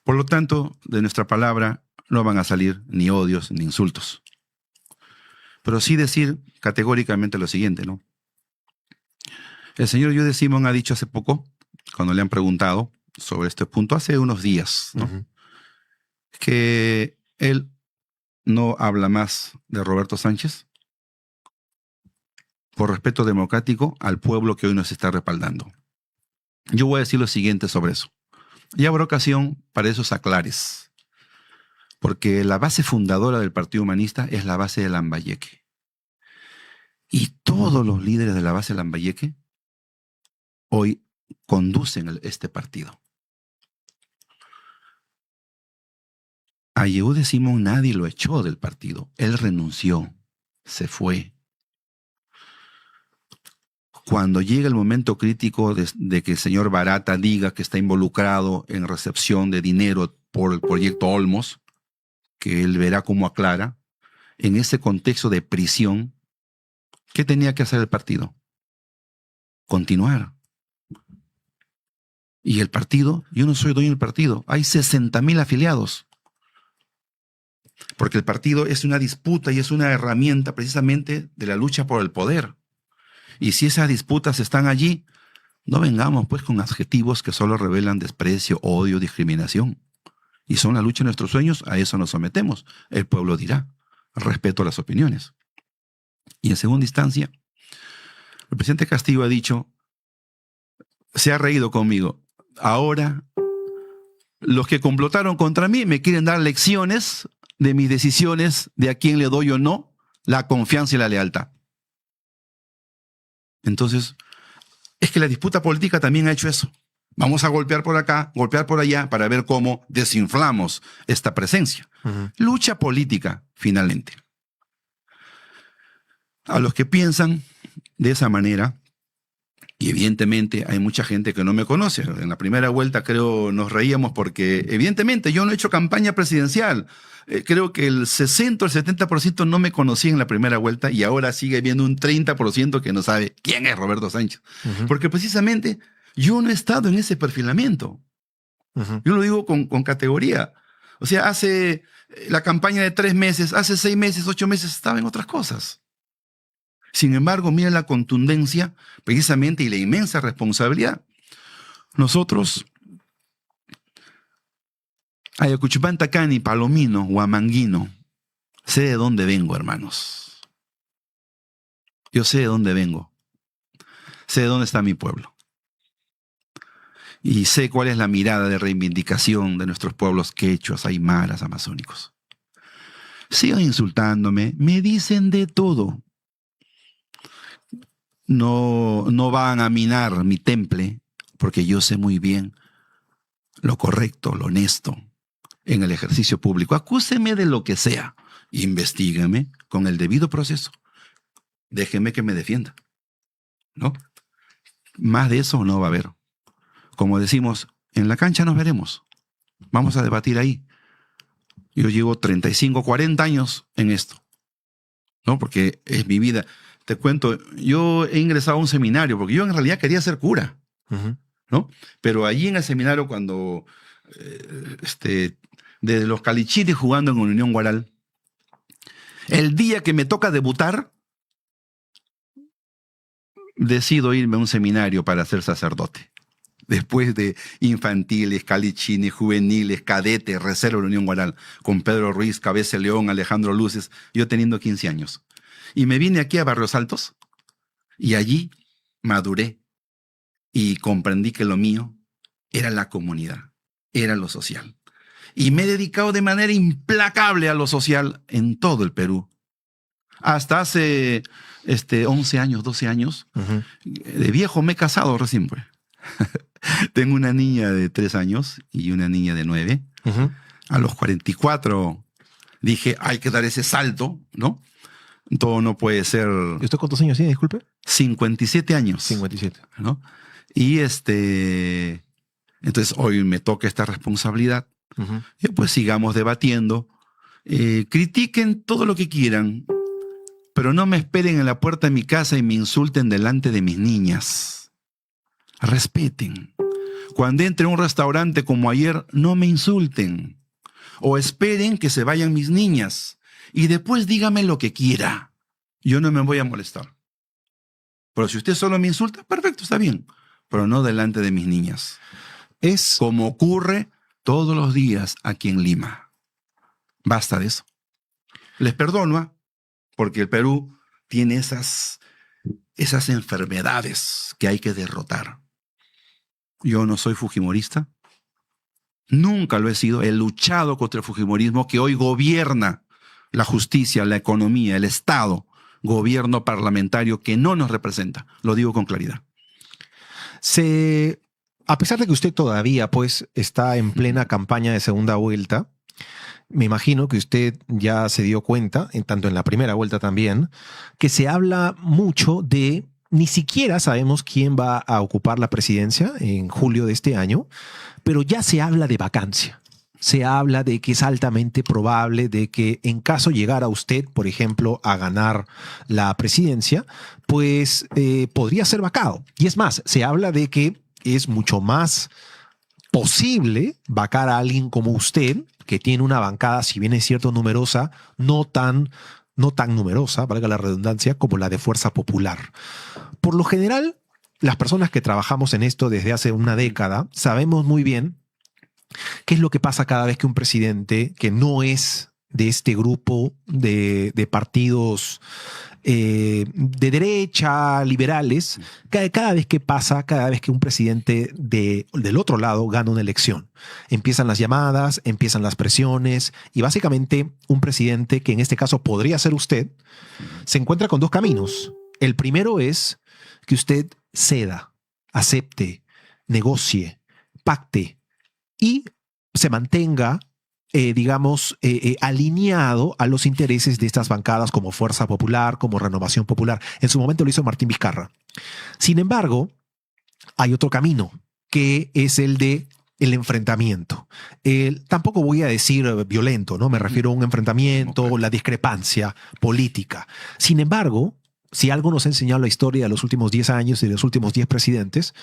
Por lo tanto, de nuestra palabra no van a salir ni odios ni insultos. Pero sí decir categóricamente lo siguiente, ¿no? El señor Jude Simon ha dicho hace poco, cuando le han preguntado sobre este punto, hace unos días, ¿no? Ujú. Que él no habla más de Roberto Sánchez por respeto democrático al pueblo que hoy nos está respaldando. Yo voy a decir lo siguiente sobre eso. Y habrá ocasión para esos aclares, porque la base fundadora del Partido Humanista es la base de Lambayeque. Y todos los líderes de la base de Lambayeque hoy conducen este partido. A Yehude Simón nadie lo echó del partido. Él renunció, se fue. Cuando llega el momento crítico de que el señor Barata diga que está involucrado en recepción de dinero por el proyecto Olmos, que él verá cómo aclara, en ese contexto de prisión, ¿qué tenía que hacer el partido? Continuar. Y el partido, yo no soy dueño del partido, hay 60,000 afiliados. Porque el partido es una disputa y es una herramienta precisamente de la lucha por el poder. Y si esas disputas están allí, no vengamos pues con adjetivos que solo revelan desprecio, odio, discriminación. Y son la lucha de nuestros sueños, a eso nos sometemos. El pueblo dirá, respeto a las opiniones. Y en segunda instancia, el presidente Castillo ha dicho, se ha reído conmigo. Ahora, los que complotaron contra mí me quieren dar lecciones de mis decisiones, de a quién le doy o no la confianza y la lealtad. Entonces, es que la disputa política también ha hecho eso. Vamos a golpear por acá, golpear por allá, para ver cómo desinflamos esta presencia. Ujú. Lucha política, finalmente. A los que piensan de esa manera, y evidentemente hay mucha gente que no me conoce. En la primera vuelta creo nos reíamos porque evidentemente yo no he hecho campaña presidencial. Creo que el 60 o el 70% no me conocía en la primera vuelta y ahora sigue habiendo un 30% que no sabe quién es Roberto Sánchez. Ujú. Porque precisamente yo no he estado en ese perfilamiento. Ujú. Yo lo digo con categoría. O sea, hace la campaña de 3 meses, hace 6 meses, 8 meses estaba en otras cosas. Sin embargo, mira la contundencia precisamente y la inmensa responsabilidad. Nosotros, Ayacuchupán, Tacani, Palomino, Huamanguino, sé de dónde vengo, hermanos. Yo sé de dónde vengo. Sé de dónde está mi pueblo. Y sé cuál es la mirada de reivindicación de nuestros pueblos quechuas, aymaras, amazónicos. Sigan insultándome, me dicen de todo. No van a minar mi temple, porque yo sé muy bien lo correcto, lo honesto en el ejercicio público. Acúseme de lo que sea, investígueme con el debido proceso. Déjeme que me defienda, ¿no? Más de eso no va a haber. Como decimos, en la cancha nos veremos. Vamos a debatir ahí. Yo llevo 35, 40 años en esto, ¿no? Porque es mi vida. Te cuento, yo he ingresado a un seminario, porque yo en realidad quería ser cura, Ujú. ¿no? Pero allí en el seminario, cuando desde los Calichiris jugando en Unión Guaral, el día que me toca debutar, decido irme a un seminario para ser sacerdote. Después de infantiles, calichines, juveniles, cadetes, reserva de la Unión Guaral, con Pedro Ruiz, Cabeza de León, Alejandro Luces, yo teniendo 15 años. Y me vine aquí a Barrios Altos y allí maduré y comprendí que lo mío era la comunidad, era lo social. Y me he dedicado de manera implacable a lo social en todo el Perú. Hasta hace 11 años, 12 años, Ujú. de viejo me he casado recién, pues. Tengo una niña de 3 años y una niña de 9. Ujú. A los 44 dije, hay que dar ese salto, ¿no? Todo no puede ser ¿Y usted cuántos años tiene, disculpe? 57 años. 57. ¿No? Y Entonces hoy me toca esta responsabilidad. Y pues sigamos debatiendo. Critiquen todo lo que quieran, pero no me esperen en la puerta de mi casa y me insulten delante de mis niñas. Respeten. Cuando entre a un restaurante como ayer, no me insulten. O esperen que se vayan mis niñas y después dígame lo que quiera. Yo no me voy a molestar. Pero si usted solo me insulta, perfecto, está bien. Pero no delante de mis niñas. Es como ocurre todos los días aquí en Lima. Basta de eso. Les perdono, porque el Perú tiene esas enfermedades que hay que derrotar. Yo no soy fujimorista. Nunca lo he sido. He luchado contra el fujimorismo que hoy gobierna la justicia, la economía, el Estado. Gobierno parlamentario que no nos representa. Lo digo con claridad. A pesar de que usted todavía pues, está en plena campaña de segunda vuelta, me imagino que usted ya se dio cuenta, tanto en la primera vuelta también, que se habla mucho de ni siquiera sabemos quién va a ocupar la presidencia en julio de este año, pero ya se habla de vacancia. Se habla de que es altamente probable de que en caso llegara usted, por ejemplo, a ganar la presidencia, pues podría ser vacado. Y es más, se habla de que es mucho más posible vacar a alguien como usted, que tiene una bancada, si bien es cierto, numerosa, no tan numerosa, valga la redundancia, como la de Fuerza Popular. Por lo general, las personas que trabajamos en esto desde hace una década sabemos muy bien qué es lo que pasa cada vez que un presidente que no es de este grupo de partidos de derecha, liberales, cada vez que un presidente del otro lado gana una elección. Empiezan las llamadas, empiezan las presiones y básicamente un presidente, que en este caso podría ser usted, se encuentra con dos caminos. El primero es que usted ceda, acepte, negocie, pacte y se mantenga alineado a los intereses de estas bancadas como Fuerza Popular, como Renovación Popular. En su momento lo hizo Martín Vizcarra. Sin embargo, hay otro camino, que es el de el enfrentamiento. Tampoco voy a decir violento, ¿no? Me refiero a un enfrentamiento, la discrepancia política. Sin embargo, si algo nos ha enseñado la historia de los últimos 10 años y de los últimos 10 presidentes,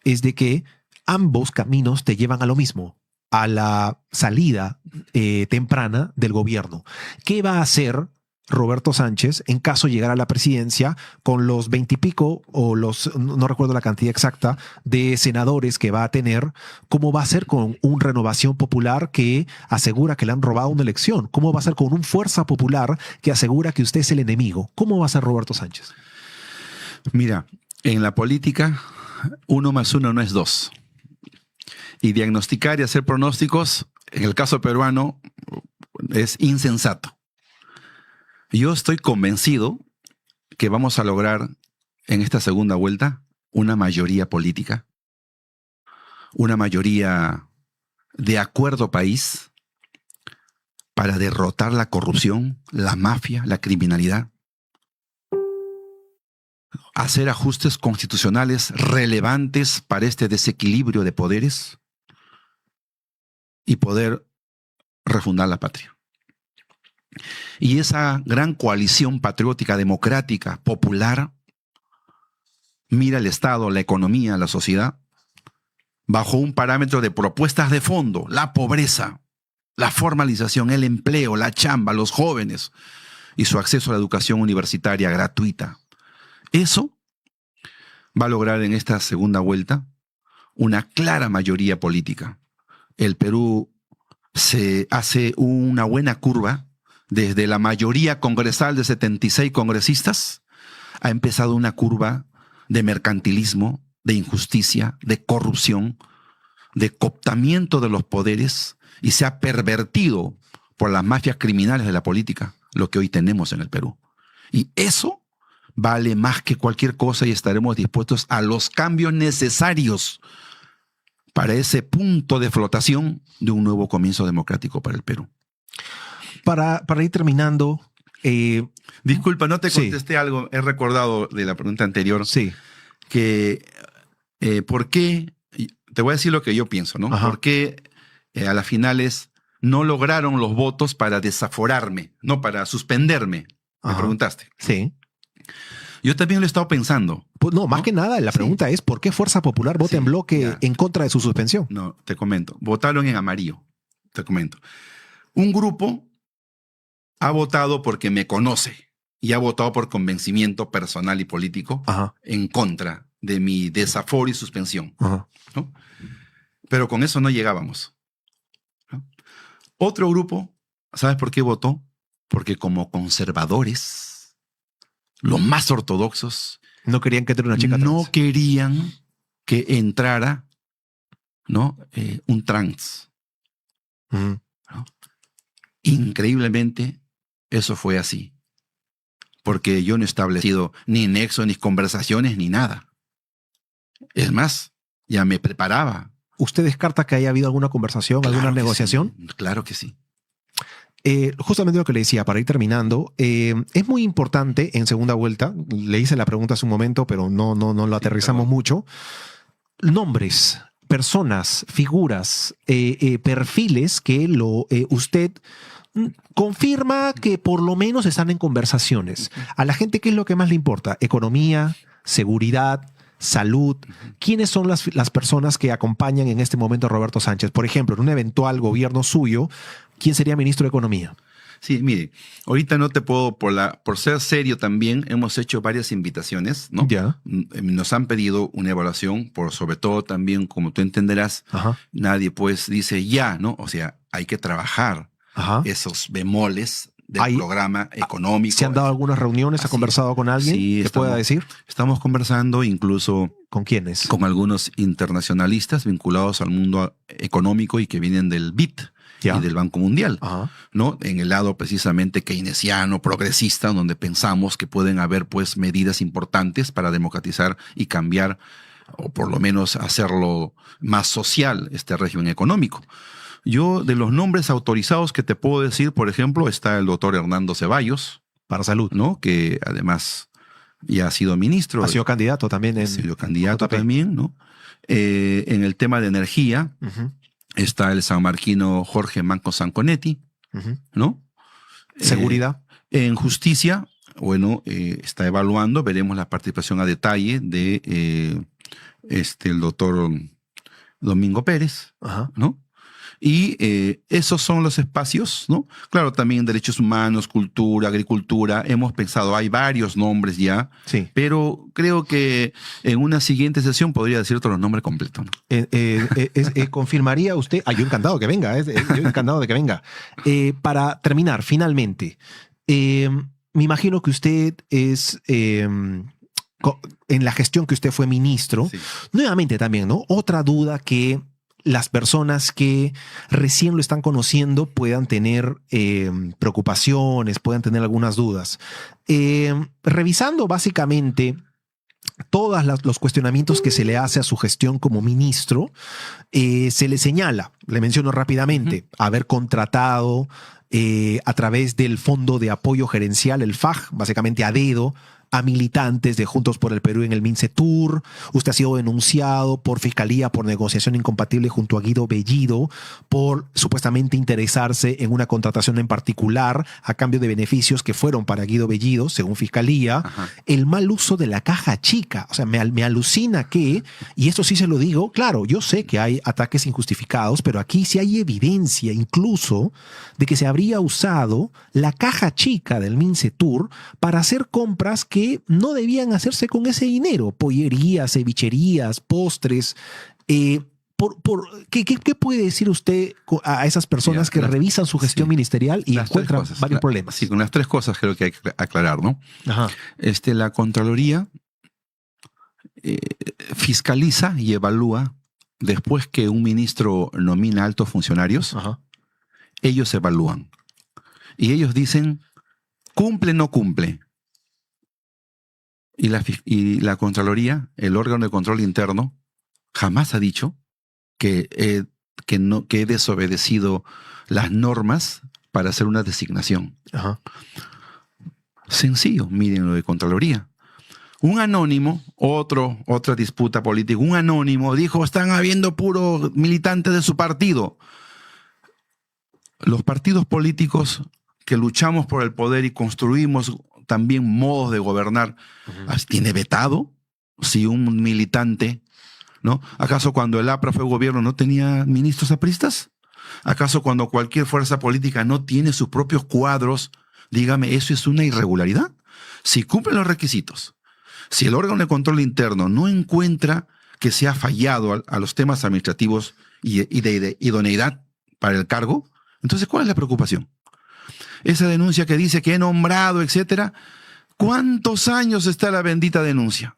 es de que ambos caminos te llevan a lo mismo, a la salida temprana del gobierno. ¿Qué va a hacer Roberto Sánchez en caso de llegar a la presidencia con los 20 y pico o no recuerdo la cantidad exacta de senadores que va a tener? ¿Cómo va a ser con una Renovación Popular que asegura que le han robado una elección? ¿Cómo va a ser con un Fuerza Popular que asegura que usted es el enemigo? ¿Cómo va a ser Roberto Sánchez? Mira, en la política 1 más 1 no es 2. Y diagnosticar y hacer pronósticos, en el caso peruano, es insensato. Yo estoy convencido que vamos a lograr en esta segunda vuelta una mayoría política, una mayoría de acuerdo país para derrotar la corrupción, la mafia, la criminalidad, hacer ajustes constitucionales relevantes para este desequilibrio de poderes y poder refundar la patria. Y esa gran coalición patriótica, democrática, popular, mira el Estado, la economía, la sociedad, bajo un parámetro de propuestas de fondo: la pobreza, la formalización, el empleo, la chamba, los jóvenes y su acceso a la educación universitaria gratuita. Eso va a lograr en esta segunda vuelta una clara mayoría política. El Perú se hace una buena curva. Desde la mayoría congresal de 76 congresistas, ha empezado una curva de mercantilismo, de injusticia, de corrupción, de cooptamiento de los poderes, y se ha pervertido por las mafias criminales de la política lo que hoy tenemos en el Perú. Y eso vale más que cualquier cosa y estaremos dispuestos a los cambios necesarios para ese punto de flotación de un nuevo comienzo democrático para el Perú. Para ir terminando... Disculpa, no te contesté algo. He recordado de la pregunta anterior. Sí. Que ¿por qué te voy a decir lo que yo pienso, ¿no? Ajá. Porque a las finales no lograron los votos para desaforarme, no para suspenderme. Me Ajá. preguntaste. Sí. Yo también lo he estado pensando. Pues no, más ¿no? que nada, la pregunta es ¿por qué Fuerza Popular vota Sí, en bloque ya. en contra de su suspensión? No, te comento. Votaron en amarillo. Te comento. Un grupo ha votado porque me conoce y ha votado por convencimiento personal y político Ajá. en contra de mi desaforo y suspensión, Ajá. ¿no? Pero con eso no llegábamos, ¿no? Otro grupo, ¿sabes por qué votó? Porque como conservadores, los más ortodoxos, No querían que entre una chica no trans. querían que entrara, ¿no? Un trans. Ujú. Increíblemente, eso fue así. Porque yo no he establecido ni nexo, ni conversaciones, ni nada. Es más, ya me preparaba. ¿Usted descarta que haya habido alguna conversación, alguna Claro que negociación? sí, claro que sí. Justamente lo que le decía, para ir terminando, es muy importante en segunda vuelta, le hice la pregunta hace un momento, pero no lo aterrizamos perdón. mucho, nombres, personas, figuras, perfiles que usted confirma que por lo menos están en conversaciones. A la gente, ¿qué es lo que más le importa? Economía, seguridad, salud. ¿Quiénes son las personas que acompañan en este momento a Roberto Sánchez? Por ejemplo, en un eventual gobierno suyo, ¿quién sería ministro de Economía? Sí, mire, ahorita no te puedo, por ser serio también, hemos hecho varias invitaciones, ¿no? Ya. Nos han pedido una evaluación, por sobre todo también, como tú entenderás, Ajá. nadie pues dice ya, ¿no? O sea, hay que trabajar Ajá. esos bemoles del Hay- programa económico. ¿Se han dado algunas reuniones? ¿Ha Así conversado con alguien sí, que pueda decir? Estamos conversando incluso ¿Con quiénes? con algunos internacionalistas vinculados al mundo económico y que vienen del BID Ya. y del Banco Mundial, Ajá. ¿no? En el lado precisamente keynesiano, progresista, donde pensamos que pueden haber pues medidas importantes para democratizar y cambiar, o por lo menos hacerlo más social, este régimen económico. Yo, de los nombres autorizados que te puedo decir, por ejemplo, está el doctor Hernando Ceballos, Para salud. ¿no? Que además ya ha sido ministro. Ha sido candidato también Ha en sido candidato JP. también, ¿no? En el tema de energía Ujú, está el sanmarquino Jorge Manco Sanconetti, ujú. ¿no? Seguridad. En justicia, bueno, está evaluando, veremos la participación a detalle de el doctor Domingo Pérez, Ajá. ¿no? Y esos son los espacios, ¿no? Claro, también derechos humanos, cultura, agricultura. Hemos pensado, hay varios nombres ya, Sí. pero creo que en una siguiente sesión podría decirte los nombres completos, ¿no? ¿Confirmaría usted? Yo encantado que venga. Yo encantado de que venga. Para terminar, finalmente, me imagino que usted es... en la gestión que usted fue ministro, Sí. nuevamente también, ¿no? Otra duda que las personas que recién lo están conociendo puedan tener preocupaciones, puedan tener algunas dudas. Revisando básicamente todos los cuestionamientos que se le hace a su gestión como ministro, se le señala, le menciono rápidamente, haber contratado a través del Fondo de Apoyo Gerencial, el FAG, básicamente a dedo, a militantes de Juntos por el Perú en el MINCETUR. Usted ha sido denunciado por Fiscalía por negociación incompatible junto a Guido Bellido por supuestamente interesarse en una contratación en particular a cambio de beneficios que fueron para Guido Bellido, según Fiscalía. Ajá. El mal uso de la caja chica. O sea, me alucina que, y esto sí se lo digo, claro, yo sé que hay ataques injustificados, pero aquí sí hay evidencia incluso de que se habría usado la caja chica del MINCETUR para hacer compras que no hacerse con ese dinero. Pollerías, cevicherías, postres. ¿Qué puede decir usted a esas personas que revisan su gestión ministerial y encuentran varios problemas? Sí, con las tres cosas creo que hay que aclarar, ¿no? Ajá. La Contraloría fiscaliza y evalúa después que un ministro nomina altos funcionarios. Ajá. Ellos evalúan. Y ellos dicen, ¿cumple o no cumple? Y la Contraloría, el órgano de control interno, jamás ha dicho que he desobedecido las normas para hacer una designación. Ajá. Sencillo, miren lo de Contraloría. Un anónimo, otra disputa política, un anónimo dijo, están habiendo puro militantes de su partido. Los partidos políticos que luchamos por el poder y construimos también modos de gobernar, ¿tiene vetado si un militante, ¿no? ¿Acaso cuando el APRA fue gobierno no tenía ministros apristas? ¿Acaso cuando cualquier fuerza política no tiene sus propios cuadros? Dígame, ¿eso es una irregularidad? Si cumplen los requisitos, si el órgano de control interno no encuentra que se ha fallado a los temas administrativos y de idoneidad para el cargo, entonces, ¿cuál es la preocupación? Esa denuncia que dice que he nombrado, etcétera, ¿cuántos años está la bendita denuncia?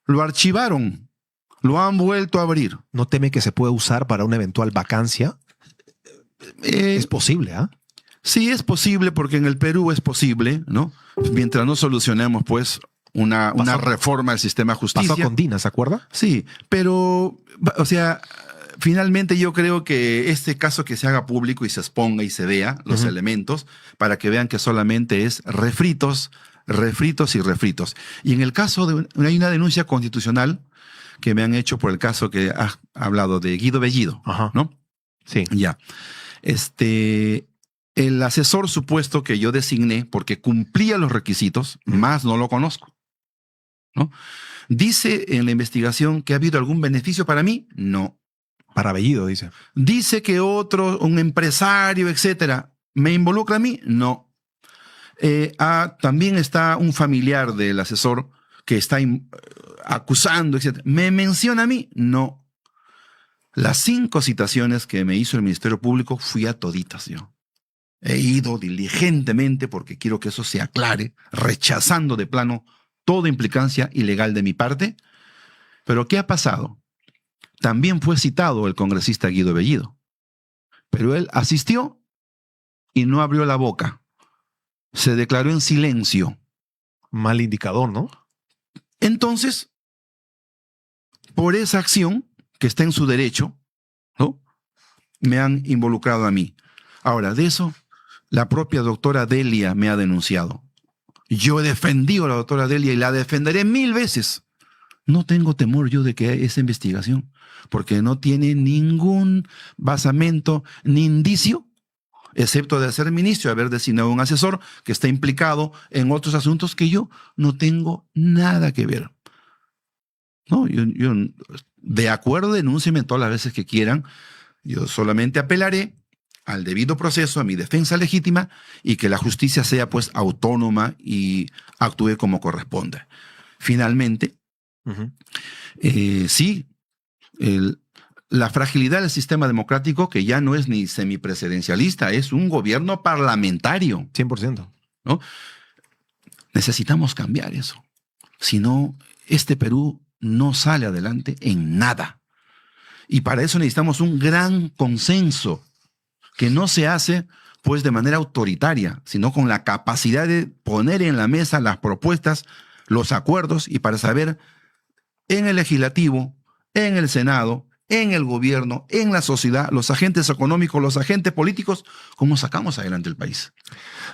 Lo archivaron, lo han vuelto a abrir. ¿No teme que se pueda usar para una eventual vacancia? Es posible, ¿ah? Sí, es posible, porque en el Perú es posible, ¿no? Mientras no solucionemos, pues, una reforma del sistema de justicia. Pasó con Dina, ¿se acuerda? Sí, pero, o sea, finalmente yo creo que este caso que se haga público y se exponga y se vea los elementos para que vean que solamente es refritos. Y en el caso hay una denuncia constitucional que me han hecho por el caso que ha hablado de Guido Bellido, ¿no? Sí. Ya. El asesor supuesto que yo designé porque cumplía los requisitos, más no lo conozco, ¿no? Dice en la investigación que ha habido algún beneficio para mí, no. Para Bellido, dice. Dice que un empresario, etcétera, ¿me involucra a mí? No. También está un familiar del asesor que está acusando, etcétera. ¿Me menciona a mí? No. Las 5 citaciones que me hizo el Ministerio Público fui a toditas yo. He ido diligentemente porque quiero que eso se aclare, rechazando de plano toda implicancia ilegal de mi parte. Pero ¿qué ha pasado? También fue citado el congresista Guido Bellido, pero él asistió y no abrió la boca. Se declaró en silencio. Mal indicador, ¿no? Entonces, por esa acción, que está en su derecho, ¿no?, me han involucrado a mí. Ahora, de eso, la propia doctora Delia me ha denunciado. Yo he defendido a la doctora Delia y la defenderé 1000 veces. No tengo temor yo de que esa investigación, porque no tiene ningún basamento ni indicio, excepto de ser ministro y haber designado un asesor que está implicado en otros asuntos que yo no tengo nada que ver. No, yo de acuerdo, denúncienme todas las veces que quieran. Yo solamente apelaré al debido proceso, a mi defensa legítima, y que la justicia sea pues autónoma y actúe como corresponde. Finalmente, sí, la fragilidad del sistema democrático, que ya no es ni semipresidencialista, es un gobierno parlamentario. 100%. ¿No? Necesitamos cambiar eso. Si no, este Perú no sale adelante en nada. Y para eso necesitamos un gran consenso que no se hace pues de manera autoritaria, sino con la capacidad de poner en la mesa las propuestas, los acuerdos, y para saber en el legislativo, en el Senado, en el gobierno, en la sociedad, los agentes económicos, los agentes políticos, cómo sacamos adelante el país.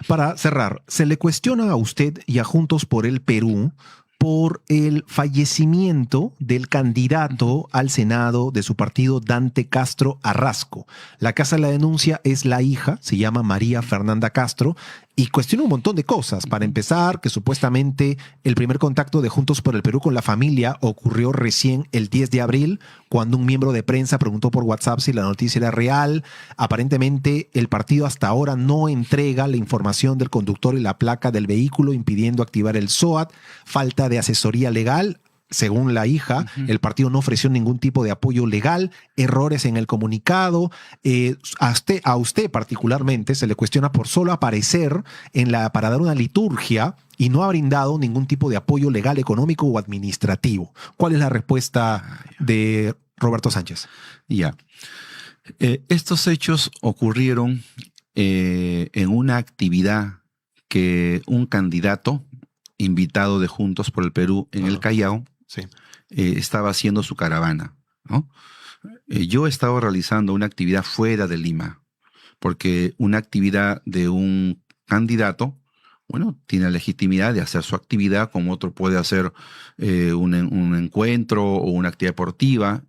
Para cerrar, se le cuestiona a usted y a Juntos por el Perú por el fallecimiento del candidato al Senado de su partido, Dante Castro Arrasco. La que hace la denuncia es la hija, se llama María Fernanda Castro, y cuestiona un montón de cosas. Para empezar, que supuestamente el primer contacto de Juntos por el Perú con la familia ocurrió recién el 10 de abril, cuando un miembro de prensa preguntó por WhatsApp si la noticia era real. Aparentemente, el partido hasta ahora no entrega la información del conductor y la placa del vehículo, impidiendo activar el SOAT. Falta de asesoría legal. Según la hija, el partido no ofreció ningún tipo de apoyo legal, errores en el comunicado. A usted particularmente se le cuestiona por solo aparecer para dar una liturgia y no ha brindado ningún tipo de apoyo legal, económico o administrativo. ¿Cuál es la respuesta de Roberto Sánchez? Ya. Estos hechos ocurrieron en una actividad que un candidato invitado de Juntos por el Perú en el Callao, sí, estaba haciendo su caravana, ¿no? Yo he estado realizando una actividad fuera de Lima, porque una actividad de un candidato bueno, tiene la legitimidad de hacer su actividad como otro puede hacer un encuentro o una actividad deportiva.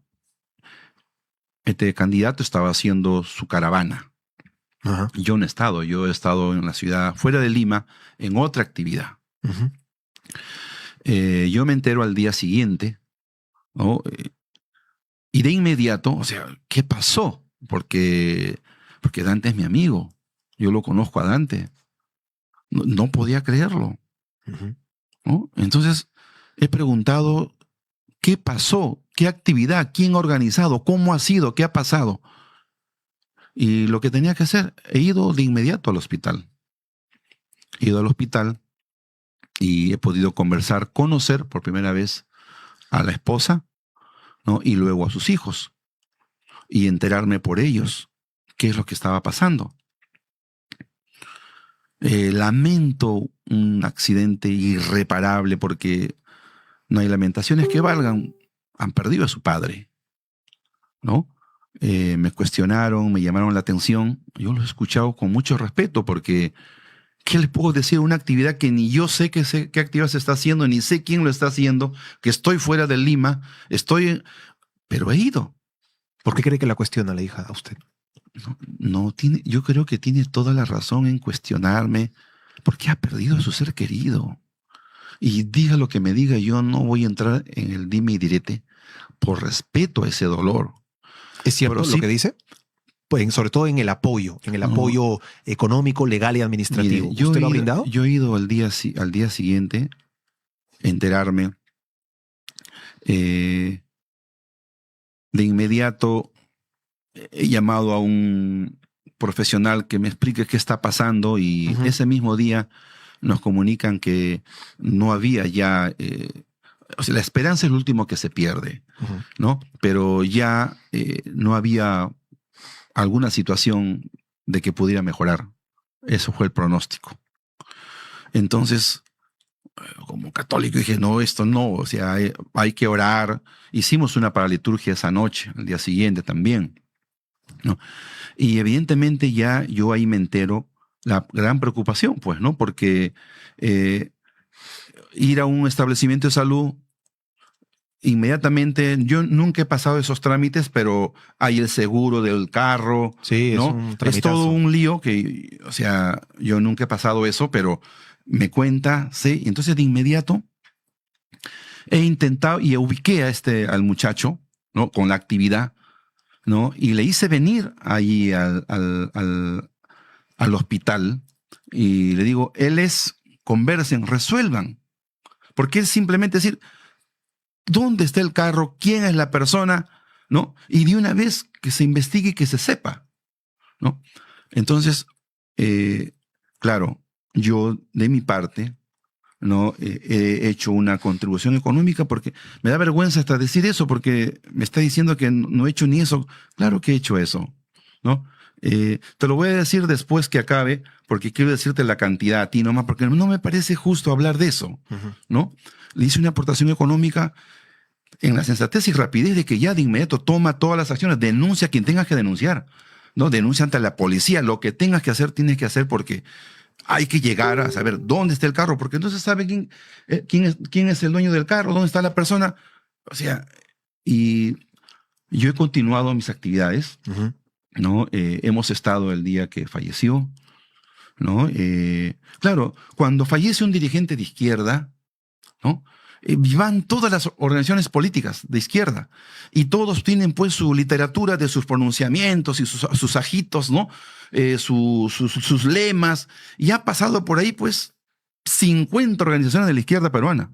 Este candidato estaba haciendo su caravana. Ajá. Yo no he estado, yo he estado en la ciudad fuera de Lima en otra actividad. Ujú. Yo me entero al día siguiente, ¿no? Y de inmediato, o sea, ¿qué pasó? Porque Dante es mi amigo, yo lo conozco a Dante. No podía creerlo, Ujú. ¿no? Entonces he preguntado, ¿qué pasó? ¿Qué actividad? ¿Quién ha organizado? ¿Cómo ha sido? ¿Qué ha pasado? Y lo que tenía que hacer, he ido de inmediato al hospital. He ido al hospital y he podido conversar, conocer por primera vez a la esposa, ¿no? Y luego a sus hijos y enterarme por ellos qué es lo que estaba pasando. Lamento un accidente irreparable porque no hay lamentaciones que valgan. Han perdido a su padre, ¿no? Me cuestionaron, me llamaron la atención. Yo los he escuchado con mucho respeto porque ¿qué les puedo decir? Una actividad que ni yo sé qué actividad se está haciendo, ni sé quién lo está haciendo, que estoy fuera de Lima, pero he ido. ¿Por qué cree que la cuestiona la hija a usted? No tiene, yo creo que tiene toda la razón en cuestionarme porque ha perdido a su ser querido. Y diga lo que me diga, yo no voy a entrar en el dime y direte por respeto a ese dolor. ¿Es cierto Pero lo sí, que dice? Pues sobre todo en el apoyo económico, legal y administrativo. mire, ¿Usted lo ha brindado? yo he ido al día siguiente a enterarme. De inmediato he llamado a un profesional que me explique qué está pasando y Ujú. ese mismo día nos comunican que no había ya, o sea, la esperanza es lo último que se pierde, Ujú. ¿no? Pero ya no había alguna situación de que pudiera mejorar. Eso fue el pronóstico. Entonces, como católico dije, no, esto no, o sea, hay que orar. Hicimos una paraliturgia esa noche, al día siguiente también, ¿no? Y evidentemente ya yo ahí me entero la gran preocupación, pues, ¿no? Porque ir a un establecimiento de salud, inmediatamente, yo nunca he pasado esos trámites, pero hay el seguro del carro, Sí, es ¿no? un Es todo tramitazo. un lío que, o sea, yo nunca he pasado eso, pero me cuenta, sí, y entonces de inmediato he intentado y ubiqué al muchacho, ¿no? Con la actividad, ¿no? Y le hice venir ahí al hospital y le digo, conversen, resuelvan. Porque es simplemente decir, ¿dónde está el carro? ¿Quién es la persona? ¿No? Y de una vez que se investigue y que se sepa, ¿no? Entonces, claro, yo de mi parte, ¿no? He hecho una contribución económica porque me da vergüenza hasta decir eso porque me está diciendo que no he hecho ni eso. Claro que he hecho eso, ¿no? Te lo voy a decir después que acabe porque quiero decirte la cantidad a ti nomás porque no me parece justo hablar de eso, Ujú. ¿no? Le hice una aportación económica en la sensatez y rapidez de que ya de inmediato toma todas las acciones, denuncia a quien tengas que denunciar, ¿no? Denuncia ante la policía, lo que tengas que hacer, tienes que hacer porque hay que llegar a saber dónde está el carro, porque entonces sabe quién es el dueño del carro, dónde está la persona. O sea, y yo he continuado mis actividades, Ujú. ¿no? Hemos estado el día que falleció, ¿no? Claro, cuando fallece un dirigente de izquierda, ¿no? Van todas las organizaciones políticas de izquierda y todos tienen pues su literatura de sus pronunciamientos y sus ajitos, ¿no? Sus lemas, y ha pasado por ahí pues 50 organizaciones de la izquierda peruana,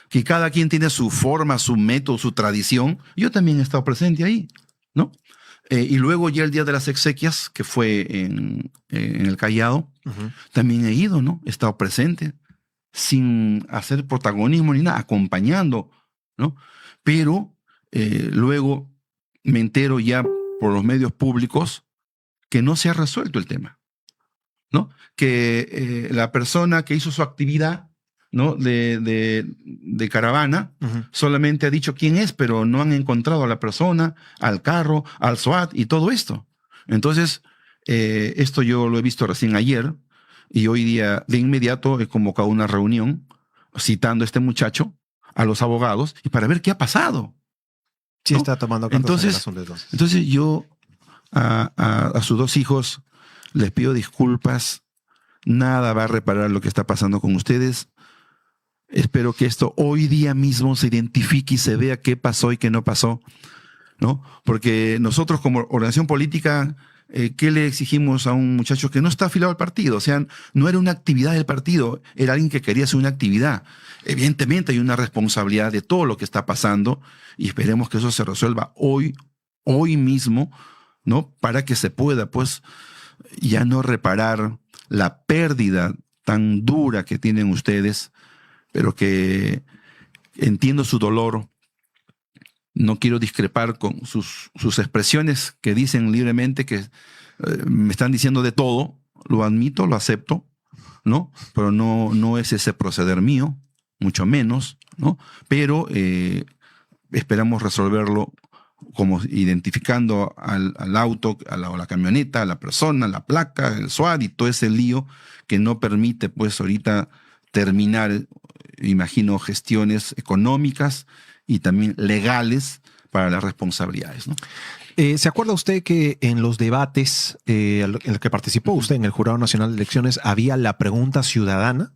que cada quien tiene su forma, su método, su tradición. Yo también he estado presente ahí, ¿no? Y luego ya el día de las exequias, que fue en el Callao, Ujú. también he ido, ¿no? He estado presente sin hacer protagonismo ni nada, acompañando, ¿no? Pero luego me entero ya por los medios públicos que no se ha resuelto el tema, ¿no? Que la persona que hizo su actividad, ¿no? de caravana Ujú. solamente ha dicho quién es, pero no han encontrado a la persona, al carro, al SWAT y todo esto. Entonces, esto yo lo he visto recién ayer Y hoy día, de inmediato, he convocado una reunión citando a este muchacho, a los abogados, y para ver qué ha pasado. Sí, ¿no? está tomando cartas en el asunto entonces. Entonces yo a sus dos hijos les pido disculpas. Nada va a reparar lo que está pasando con ustedes. Espero que esto hoy día mismo se identifique y se vea qué pasó y qué no pasó, ¿no? Porque nosotros como organización política, ¿qué le exigimos a un muchacho que no está afiliado al partido? O sea, no era una actividad del partido, era alguien que quería hacer una actividad. Evidentemente hay una responsabilidad de todo lo que está pasando y esperemos que eso se resuelva hoy mismo, ¿no? Para que se pueda, pues, ya no reparar la pérdida tan dura que tienen ustedes, pero que entiendo su dolor. No quiero discrepar con sus expresiones que dicen libremente que me están diciendo de todo. Lo admito, lo acepto, ¿no? Pero no es ese proceder mío, mucho menos, ¿no? Pero esperamos resolverlo como identificando al auto, a la camioneta, a la persona, la placa, el SWAT y todo ese lío que no permite, pues, ahorita terminar, imagino, gestiones económicas y también legales para las responsabilidades, ¿no? ¿Se acuerda usted que en los debates en los que participó usted en el Jurado Nacional de Elecciones había la pregunta ciudadana?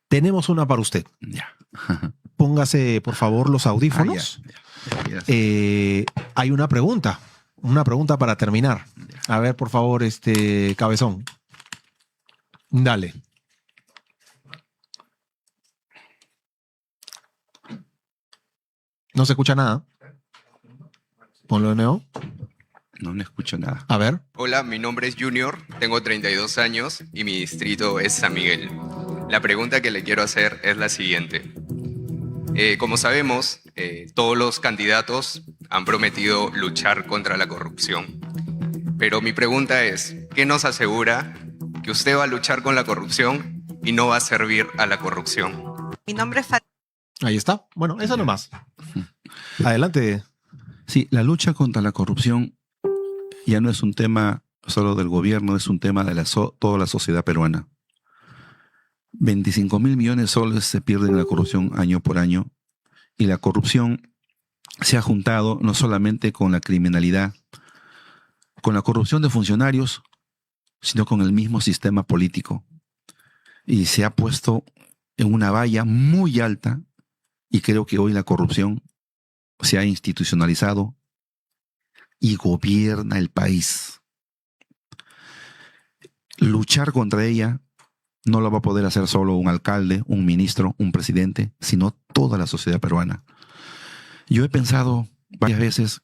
Tenemos una para usted. Ya. Póngase, por favor, los audífonos. Hay una pregunta para terminar. A ver, por favor, Cabezón. Dale. No se escucha nada. Ponlo de nuevo. No le escucho nada. A ver. Hola, mi nombre es Junior, tengo 32 años y mi distrito es San Miguel. La pregunta que le quiero hacer es la siguiente. Como sabemos, todos los candidatos han prometido luchar contra la corrupción. Pero mi pregunta es, ¿qué nos asegura que usted va a luchar con la corrupción y no va a servir a la corrupción? Mi nombre es Ahí está. Bueno, eso nomás. Adelante. Sí, la lucha contra la corrupción ya no es un tema solo del gobierno, es un tema de toda la sociedad peruana. 25.000 millones de soles se pierden en la corrupción año por año y la corrupción se ha juntado no solamente con la criminalidad, con la corrupción de funcionarios, sino con el mismo sistema político. Y se ha puesto en una valla muy alta y creo que hoy la corrupción se ha institucionalizado y gobierna el país. Luchar contra ella no lo va a poder hacer solo un alcalde, un ministro, un presidente, sino toda la sociedad peruana. Yo he pensado varias veces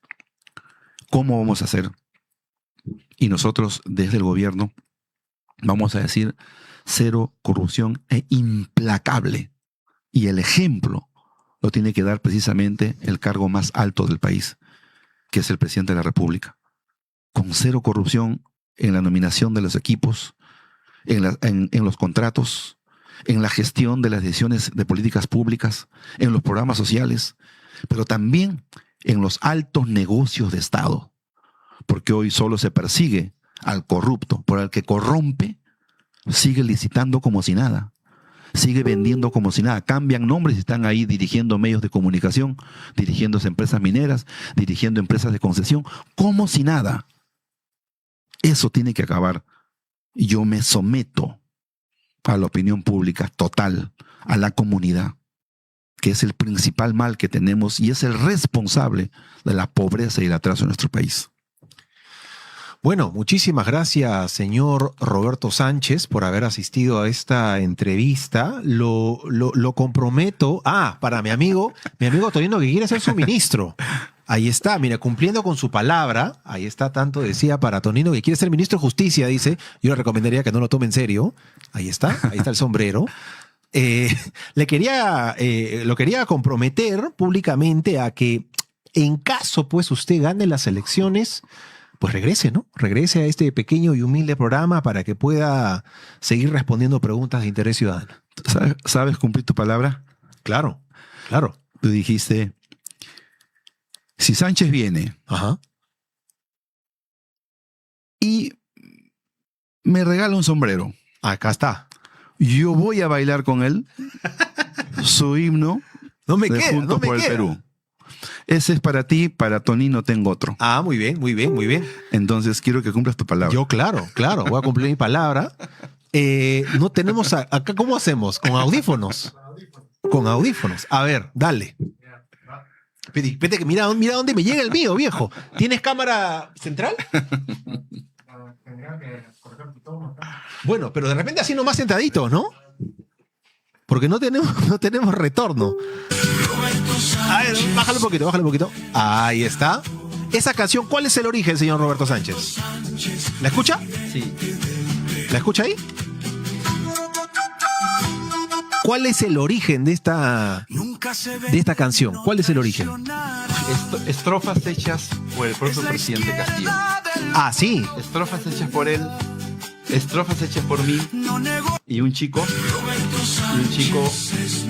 cómo vamos a hacer. Y nosotros desde el gobierno vamos a decir cero corrupción e implacable. Y el ejemplo lo tiene que dar precisamente el cargo más alto del país, que es el presidente de la República. Con cero corrupción en la nominación de los equipos, en los contratos, en la gestión de las decisiones de políticas públicas, en los programas sociales, pero también en los altos negocios de Estado. Porque hoy solo se persigue al corrupto, por el que corrompe, sigue licitando como si nada. Sigue vendiendo como si nada. Cambian nombres y están ahí dirigiendo medios de comunicación, dirigiendo empresas mineras, dirigiendo empresas de concesión, como si nada. Eso tiene que acabar. Yo me someto a la opinión pública total, a la comunidad, que es el principal mal que tenemos y es el responsable de la pobreza y el atraso en nuestro país. Bueno, muchísimas gracias, señor Roberto Sánchez, por haber asistido a esta entrevista. Lo comprometo. Para mi amigo Tonino, que quiere ser su ministro. Ahí está, mira, cumpliendo con su palabra. Ahí está, tanto decía para Tonino, que quiere ser ministro de Justicia, dice. Yo le recomendaría que no lo tome en serio. Ahí está el sombrero. Lo quería comprometer públicamente a que, en caso, pues, usted gane las elecciones, pues regrese, ¿no? Regrese a este pequeño y humilde programa para que pueda seguir respondiendo preguntas de interés ciudadano. ¿Sabes cumplir tu palabra? Claro, claro. Tú dijiste, si Sánchez viene y me regala un sombrero, Acá está. Yo voy a bailar con él su himno No me de queda, Juntos no me por el queda. Perú. Ese es para ti, para Tony no tengo otro. Ah, muy bien, muy bien, muy bien. Entonces quiero que cumplas tu palabra. Yo, claro, voy a cumplir mi palabra. No tenemos acá, ¿cómo hacemos? Con audífonos. Con audífonos. A ver, dale. Espérate que mira dónde me llega el mío, viejo. ¿Tienes cámara central? Bueno, pero de repente así nomás sentaditos, ¿no? Porque no tenemos retorno. A ver, bájale un poquito. Ahí está. Esa canción, ¿cuál es el origen, señor Roberto Sánchez? ¿La escucha? Sí. ¿La escucha ahí? ¿Cuál es el origen de esta canción? ¿Cuál es el origen? Estrofas hechas por el propio presidente Castillo. Ah, sí. Estrofas hechas por él, estrofas hechas por mí y un chico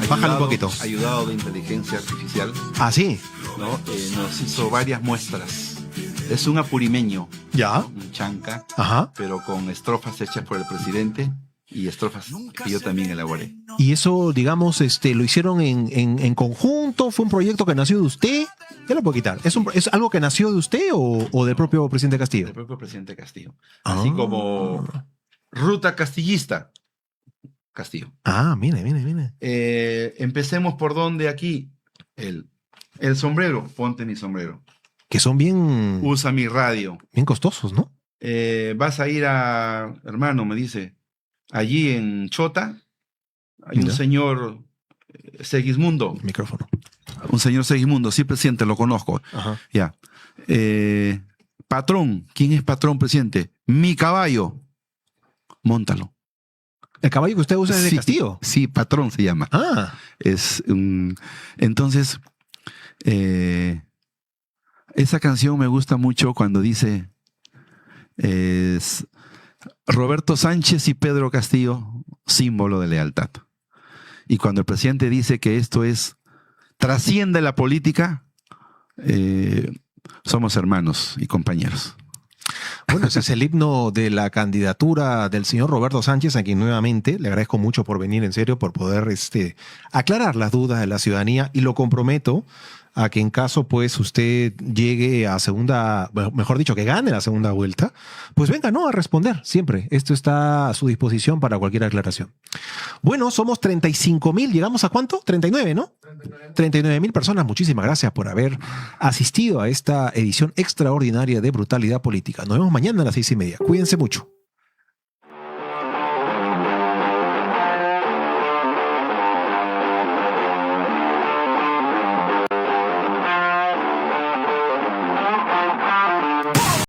Bájale un poquito. ayudado de inteligencia artificial, Ah, sí. ¿no? Nos hizo varias muestras. Es un apurimeño, Ya. un chanca, Ajá. pero con estrofas hechas por el presidente y estrofas que yo también elaboré. Y eso, digamos, lo hicieron en conjunto. ¿Fue un proyecto que nació de usted? ¿Qué lo puedo quitar? ¿Es algo que nació de usted o del propio presidente Castillo? El propio presidente Castillo. Ah. Así como Ruta Castillista. Castillo. Ah, mire. Empecemos por donde aquí. El sombrero. Ponte mi sombrero. Que son bien Usa mi radio. costosos, ¿no? Vas a ir a, hermano, me dice, allí en Chota hay un Ya. señor Segismundo. Micrófono. Un señor Segismundo, sí, presidente, lo conozco. Ajá. Ya. Patrón, ¿quién es patrón, presidente? Mi caballo. Móntalo. ¿El caballo que usted usa es de Sí, Castillo? Sí, patrón se llama. Ah, Entonces, esa canción me gusta mucho cuando dice Roberto Sánchez y Pedro Castillo, símbolo de lealtad. Y cuando el presidente dice que esto trasciende la política, somos hermanos y compañeros. bueno, ese es el himno de la candidatura del señor Roberto Sánchez, a quien nuevamente le agradezco mucho por venir, en serio, por poder aclarar las dudas de la ciudadanía, y lo comprometo a que en caso pues usted llegue a segunda, bueno, mejor dicho, que gane la segunda vuelta, pues venga, ¿no? A responder siempre. Esto está a su disposición para cualquier aclaración. Bueno, somos 35,000, ¿llegamos a cuánto? 39, ¿no? 39,000 personas. Muchísimas gracias por haber asistido a esta edición extraordinaria de Brutalidad Política. Nos vemos mañana a las 6:30. Cuídense mucho.